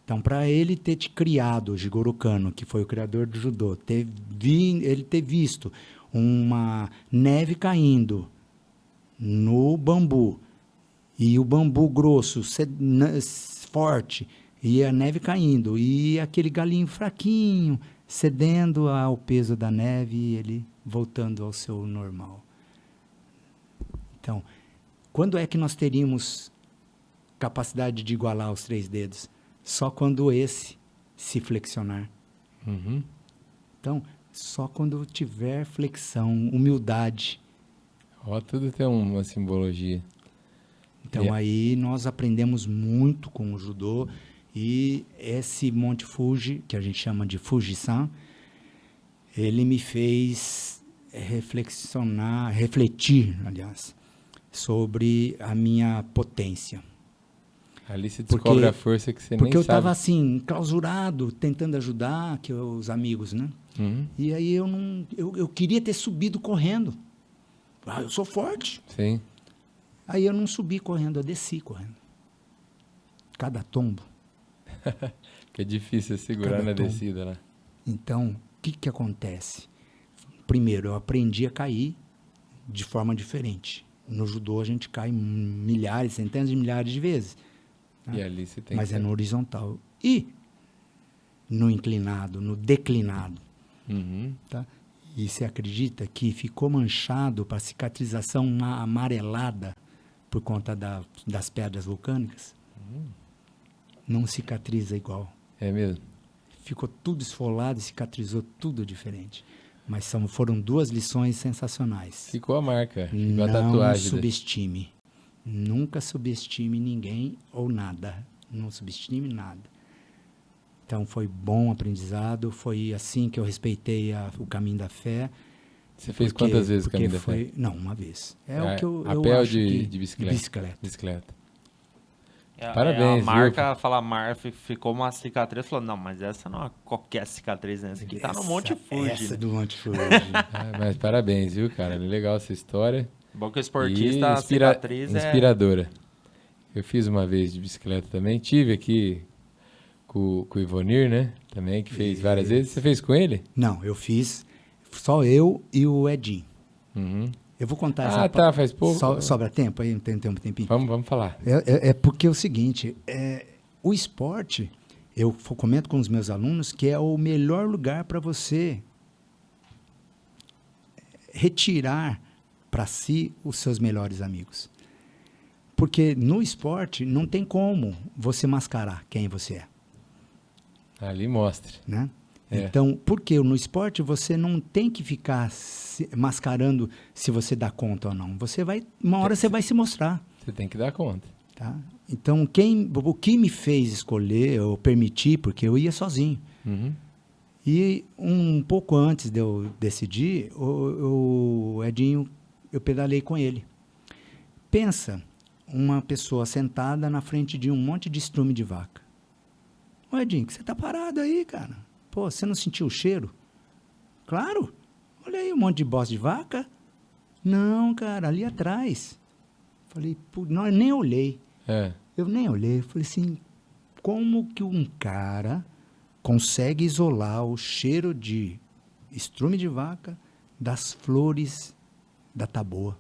Então, para ele ter te criado, o Jigoro Kano, que foi o criador do judô, ele ter visto uma neve caindo no bambu, e o bambu grosso, forte, e a neve caindo, e aquele galinho fraquinho, cedendo ao peso da neve e ele voltando ao seu normal. Então, quando é que nós teríamos capacidade de igualar os 3 dedos? Só quando esse se flexionar. Uhum. Então, só quando tiver flexão, humildade. Ó, tudo tem uma simbologia. Então, aí nós aprendemos muito com o judô. E esse Monte Fuji, que a gente chama de Fuji-san, ele me fez refletir, aliás, sobre a minha potência. Ali você descobre a força que você nem sabe. Porque eu estava assim, enclausurado, tentando ajudar os amigos, né? Uhum. E aí eu queria ter subido correndo. Ah, eu sou forte. Sim. Aí eu não subi correndo, eu desci correndo. Cada tombo. Que é difícil segurar na descida lá. Então, o que acontece? Primeiro, eu aprendi a cair de forma diferente. No judô, a gente cai milhares, centenas de milhares de vezes. Tá? E ali você tem Mas que... é no horizontal. E no inclinado, no declinado. Uhum. Tá? E você acredita que ficou manchado para cicatrização amarelada por conta das pedras vulcânicas? Não cicatriza igual. É mesmo? Ficou tudo esfolado e cicatrizou tudo diferente. Mas foram 2 lições sensacionais. Ficou a marca. Ficou a Não tatuagem. subestime. Nunca subestime ninguém ou nada. Não subestime nada. Então, foi bom aprendizado. Foi assim que eu respeitei o Caminho da Fé. Você fez quantas vezes o Caminho da Fé? Não, uma vez. O que eu a pé ou acho de que... bicicleta? Bicicleta. A Parabéns, marca, ficou uma cicatriz, falou, não, mas essa não é qualquer cicatriz, né? Essa aqui tá no Monte Fuji. Essa né? do Monte Fuji. Mas parabéns, viu, cara? Legal essa história. Bom que o esportista, a cicatriz inspiradora. Eu fiz uma vez de bicicleta também. Tive aqui com o Ivonir, né? Também, que fez várias vezes. Você fez com ele? Não, eu fiz só eu e o Edinho. Uhum. Eu vou contar essa tá, faz pouco. Sobra tempo aí? Tem um tempinho? Vamos falar. É porque é o seguinte, o esporte, eu comento com os meus alunos que é o melhor lugar para você retirar para si os seus melhores amigos. Porque no esporte não tem como você mascarar quem você é. Ali mostra. Né? É. Então, porque no esporte você não tem que ficar mascarando se você dá conta ou não. Uma hora você vai se mostrar. Você tem que dar conta. Tá? Então, o que me fez escolher, ou permitir, porque eu ia sozinho. Uhum. E um pouco antes de eu decidir, o Edinho, eu pedalei com ele. Pensa, uma pessoa sentada na frente de um monte de estrume de vaca. Ô, Edinho, que você tá parado aí, cara? Pô, você não sentiu o cheiro? Claro. Olha aí um monte de bosta de vaca. Não, cara, ali atrás. Falei, pô, não, eu nem olhei. Eu nem olhei. Falei assim, como que um cara consegue isolar o cheiro de estrume de vaca das flores da taboa?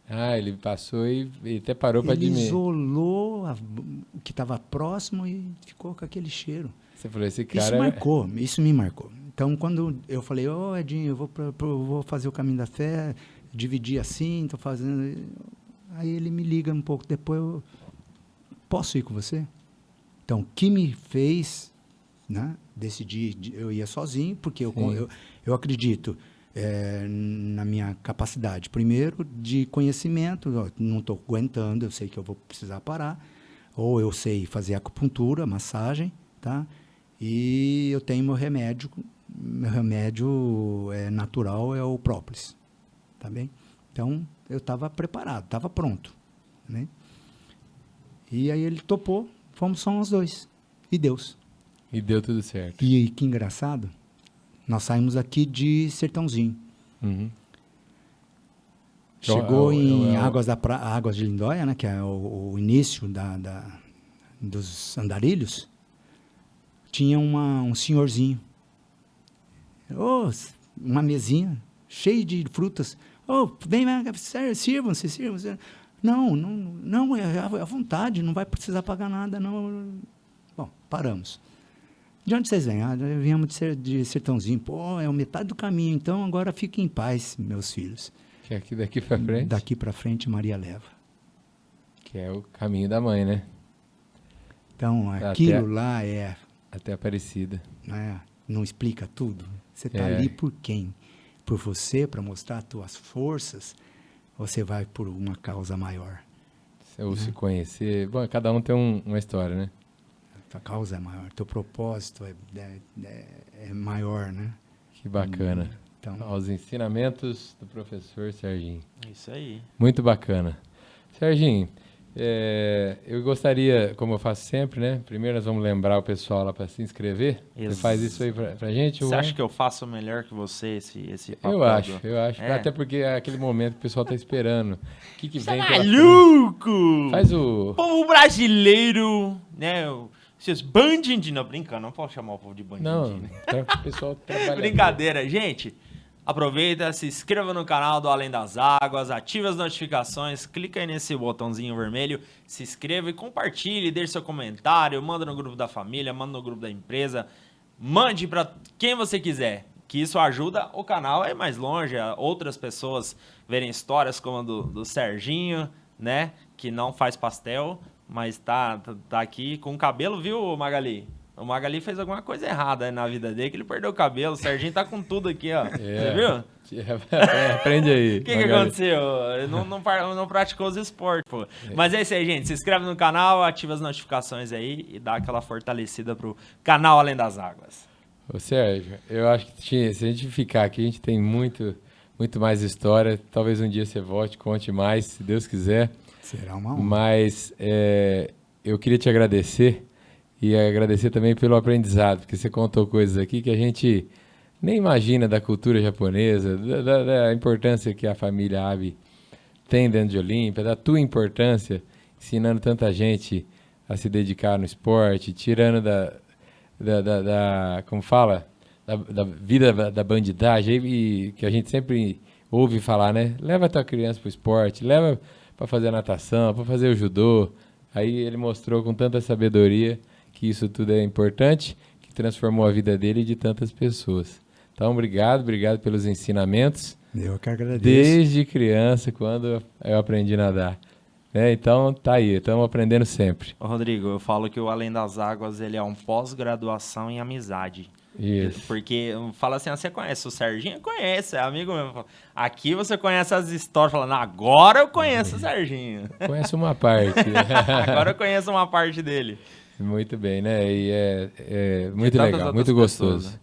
Ah, ele passou e até parou para Ele admirar. isolou o que estava próximo e ficou com aquele cheiro. Você falou, esse Isso cara... marcou, isso me marcou. Então, quando eu falei, ô Edinho, eu vou fazer o caminho da fé, dividir assim, estou fazendo... Aí ele me liga um pouco depois, eu posso ir com você? Então, o que me fez, né, decidir, eu ia sozinho, porque eu acredito na minha capacidade, primeiro, de conhecimento, ó, não estou aguentando, eu sei que eu vou precisar parar, ou eu sei fazer acupuntura, massagem, tá? E eu tenho meu remédio natural é o própolis, tá bem? Então, eu estava preparado, estava pronto, né? E aí ele topou, fomos só nós dois, e Deus. E deu tudo certo. E que engraçado, nós saímos aqui de Sertãozinho. Uhum. Chegou em Águas de Lindóia, né, que é o início dos andarilhos, tinha um senhorzinho, uma mesinha cheia de frutas. Vem, sirvam-se. Não, é à vontade, não vai precisar pagar nada, não. Bom, paramos. De onde vocês vêm? Viemos de Sertãozinho. Pô, é metade do caminho, então agora fiquem em paz, meus filhos. Que é daqui para frente? Daqui para frente, Maria leva. Que é o caminho da mãe, né? Então, aquilo lá é... Até Aparecida. Não explica tudo. Você está ali por quem? Por você, para mostrar as tuas forças, ou você vai por uma causa maior? Ou se conhecer. Bom, cada um tem uma história, né? A tua causa é maior, teu propósito é maior, né? Que bacana. Então, Os ensinamentos do professor Serginho. Isso aí. Muito bacana. Serginho, eu gostaria, como eu faço sempre, né? Primeiro nós vamos lembrar o pessoal lá para se inscrever. Você faz isso aí pra gente? Você acha que eu faço melhor que você esse papo? Eu acho. Até porque é aquele momento que o pessoal tá esperando. O que vem pela frente? Maluco! Faz o... Povo brasileiro, né? Esses bandindim. Não, brincando, não posso chamar o povo de bandindim. Não, Né? o pessoal trabalha... Brincadeira, gente. Aproveita, se inscreva no canal do Além das Águas, ative as notificações, clica aí nesse botãozinho vermelho, se inscreva e compartilhe, deixe seu comentário, manda no grupo da família, manda no grupo da empresa, mande para quem você quiser, que isso ajuda o canal a ir mais longe, a outras pessoas verem histórias como a do Serginho, né, que não faz pastel, mas tá aqui com cabelo, viu, Magali? O Magali fez alguma coisa errada aí na vida dele, que ele perdeu o cabelo. O Serginho tá com tudo aqui, ó. Você viu? Aprende aí. O que aconteceu? Não praticou os esportes, pô. Mas é isso aí, gente. Se inscreve no canal, ativa as notificações aí e dá aquela fortalecida pro canal Além das Águas. Ô Sérgio, eu acho que se a gente ficar aqui, a gente tem muito mais história. Talvez um dia você volte, conte mais, se Deus quiser. Será uma honra. Mas eu queria te agradecer. E agradecer também pelo aprendizado, porque você contou coisas aqui que a gente nem imagina da cultura japonesa, da importância que a família Abe tem dentro de Olímpia, da tua importância, ensinando tanta gente a se dedicar no esporte, tirando como fala, da vida da bandidagem, e que a gente sempre ouve falar, né? Leva a tua criança para o esporte, leva para fazer a natação, para fazer o judô. Aí ele mostrou com tanta sabedoria que isso tudo é importante, que transformou a vida dele e de tantas pessoas. Então, obrigado pelos ensinamentos. Eu que agradeço. Desde criança, quando eu aprendi a nadar. Então, tá aí, estamos aprendendo sempre. Ô, Rodrigo, eu falo que o Além das Águas ele é um pós-graduação em amizade. Isso. Porque fala assim, você conhece o Serginho? Conhece, é amigo meu. Aqui você conhece as histórias, falando, agora eu conheço o Serginho. Conheço uma parte. Agora eu conheço uma parte dele. Muito bem, né? E é muito tantas legal, outras muito gostoso.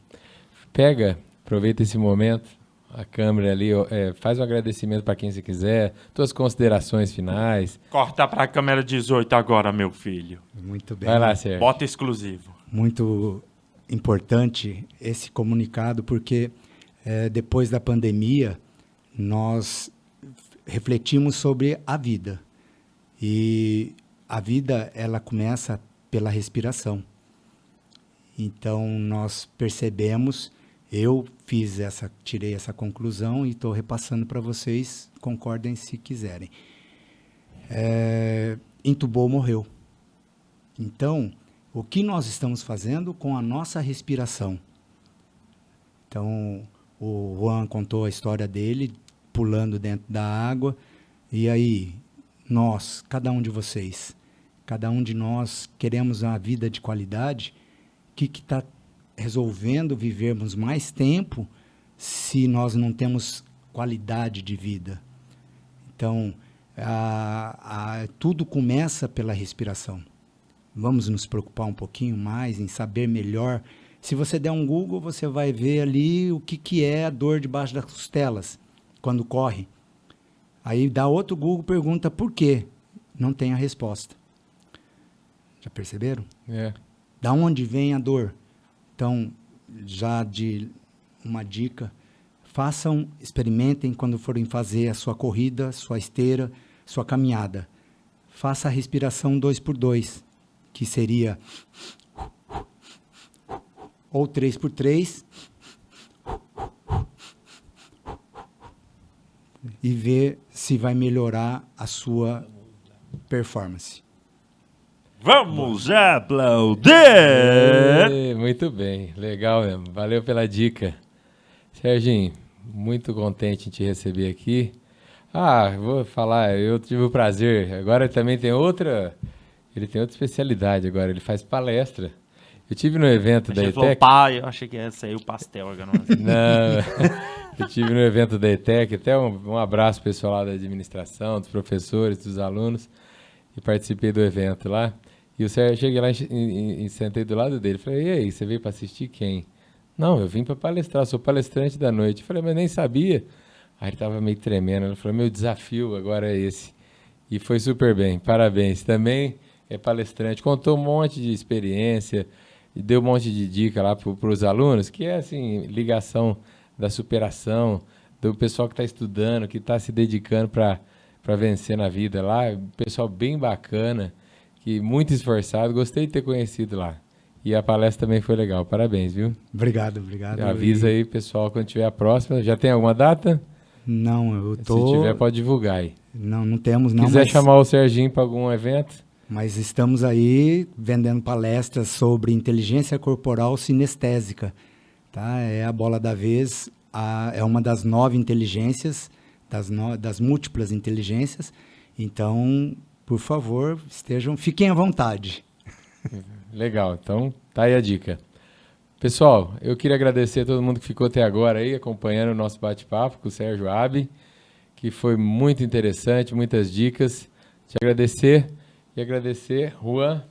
pessoas, né? Aproveita esse momento, a câmera ali, faz um agradecimento para quem você quiser, suas considerações finais. Corta pra câmera 18 agora, meu filho. Muito bem. Vai lá, Sérgio. Bota exclusivo. Muito importante esse comunicado, porque depois da pandemia, nós refletimos sobre a vida. E a vida, ela começa pela respiração. Então, nós percebemos, eu tirei essa conclusão e estou repassando para vocês, concordem se quiserem. Entubou, morreu. Então, o que nós estamos fazendo com a nossa respiração? Então, o Juan contou a história dele, pulando dentro da água, e aí, nós, cada um de vocês, cada um de nós queremos uma vida de qualidade. O que está resolvendo vivermos mais tempo se nós não temos qualidade de vida? Então, tudo começa pela respiração. Vamos nos preocupar um pouquinho mais em saber melhor. Se você der um Google, você vai ver ali o que é a dor debaixo das costelas, quando corre. Aí dá outro Google, pergunta por quê. Não tem a resposta. Já perceberam? Da onde vem a dor? Então, já de uma dica, experimentem quando forem fazer a sua corrida, sua esteira, sua caminhada. Faça a respiração 2x2, que seria ou 3x3, e ver se vai melhorar a sua performance. Vamos aplaudir! Muito bem, legal mesmo. Valeu pela dica. Serginho, muito contente em te receber aqui. Vou falar, eu tive o prazer. Agora ele também tem outra especialidade agora, ele faz palestra. Eu tive no evento da ETEC. Eu achei que ia sair o pastel agora. Não, eu tive no evento da ETEC, até um abraço pessoal lá da administração, dos professores, dos alunos, e participei do evento lá. E o Sérgio, cheguei lá e sentei do lado dele. Falei, e aí, você veio para assistir quem? Não, eu vim para palestrar, sou palestrante da noite. Falei, mas nem sabia. Aí ele estava meio tremendo. Ele falou, meu desafio agora é esse. E foi super bem, parabéns. Também é palestrante, contou um monte de experiência, e deu um monte de dica lá para os alunos, que é assim, ligação da superação, do pessoal que está estudando, que está se dedicando para vencer na vida lá. Pessoal bem bacana, que muito esforçado, gostei de ter conhecido lá. E a palestra também foi legal, parabéns, viu? Obrigado. Avisa aí, pessoal, quando tiver a próxima. Já tem alguma data? Não, eu tô... Se tiver, pode divulgar aí. Não temos, não. Quiser chamar o Serginho para algum evento? Mas estamos aí vendendo palestras sobre inteligência corporal sinestésica. Tá? É a bola da vez, é uma das 9 inteligências, das múltiplas inteligências. Então, por favor, fiquem à vontade. Legal, então tá aí a dica. Pessoal, eu queria agradecer a todo mundo que ficou até agora aí, acompanhando o nosso bate-papo com o Sérgio Abi, que foi muito interessante, muitas dicas. Te agradecer e agradecer, Juan.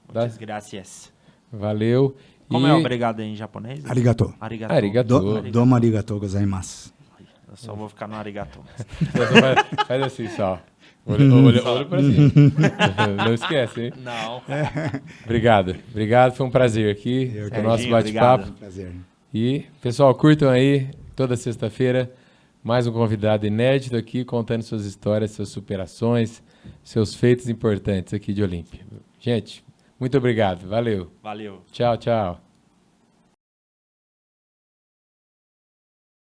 Muitas gracias. Valeu. Como é obrigado em japonês? Arigato. Arigato. Domo arigato gozaimasu. Eu só vou ficar no arigato. Faz assim só. Olha pra cima. Não esquece, hein? Não. Obrigado, foi um prazer aqui, o nosso bate-papo. Prazer. E, pessoal, curtam aí, toda sexta-feira, mais um convidado inédito aqui, contando suas histórias, suas superações, seus feitos importantes aqui de Olímpia. Gente, muito obrigado, valeu. Valeu. Tchau, tchau.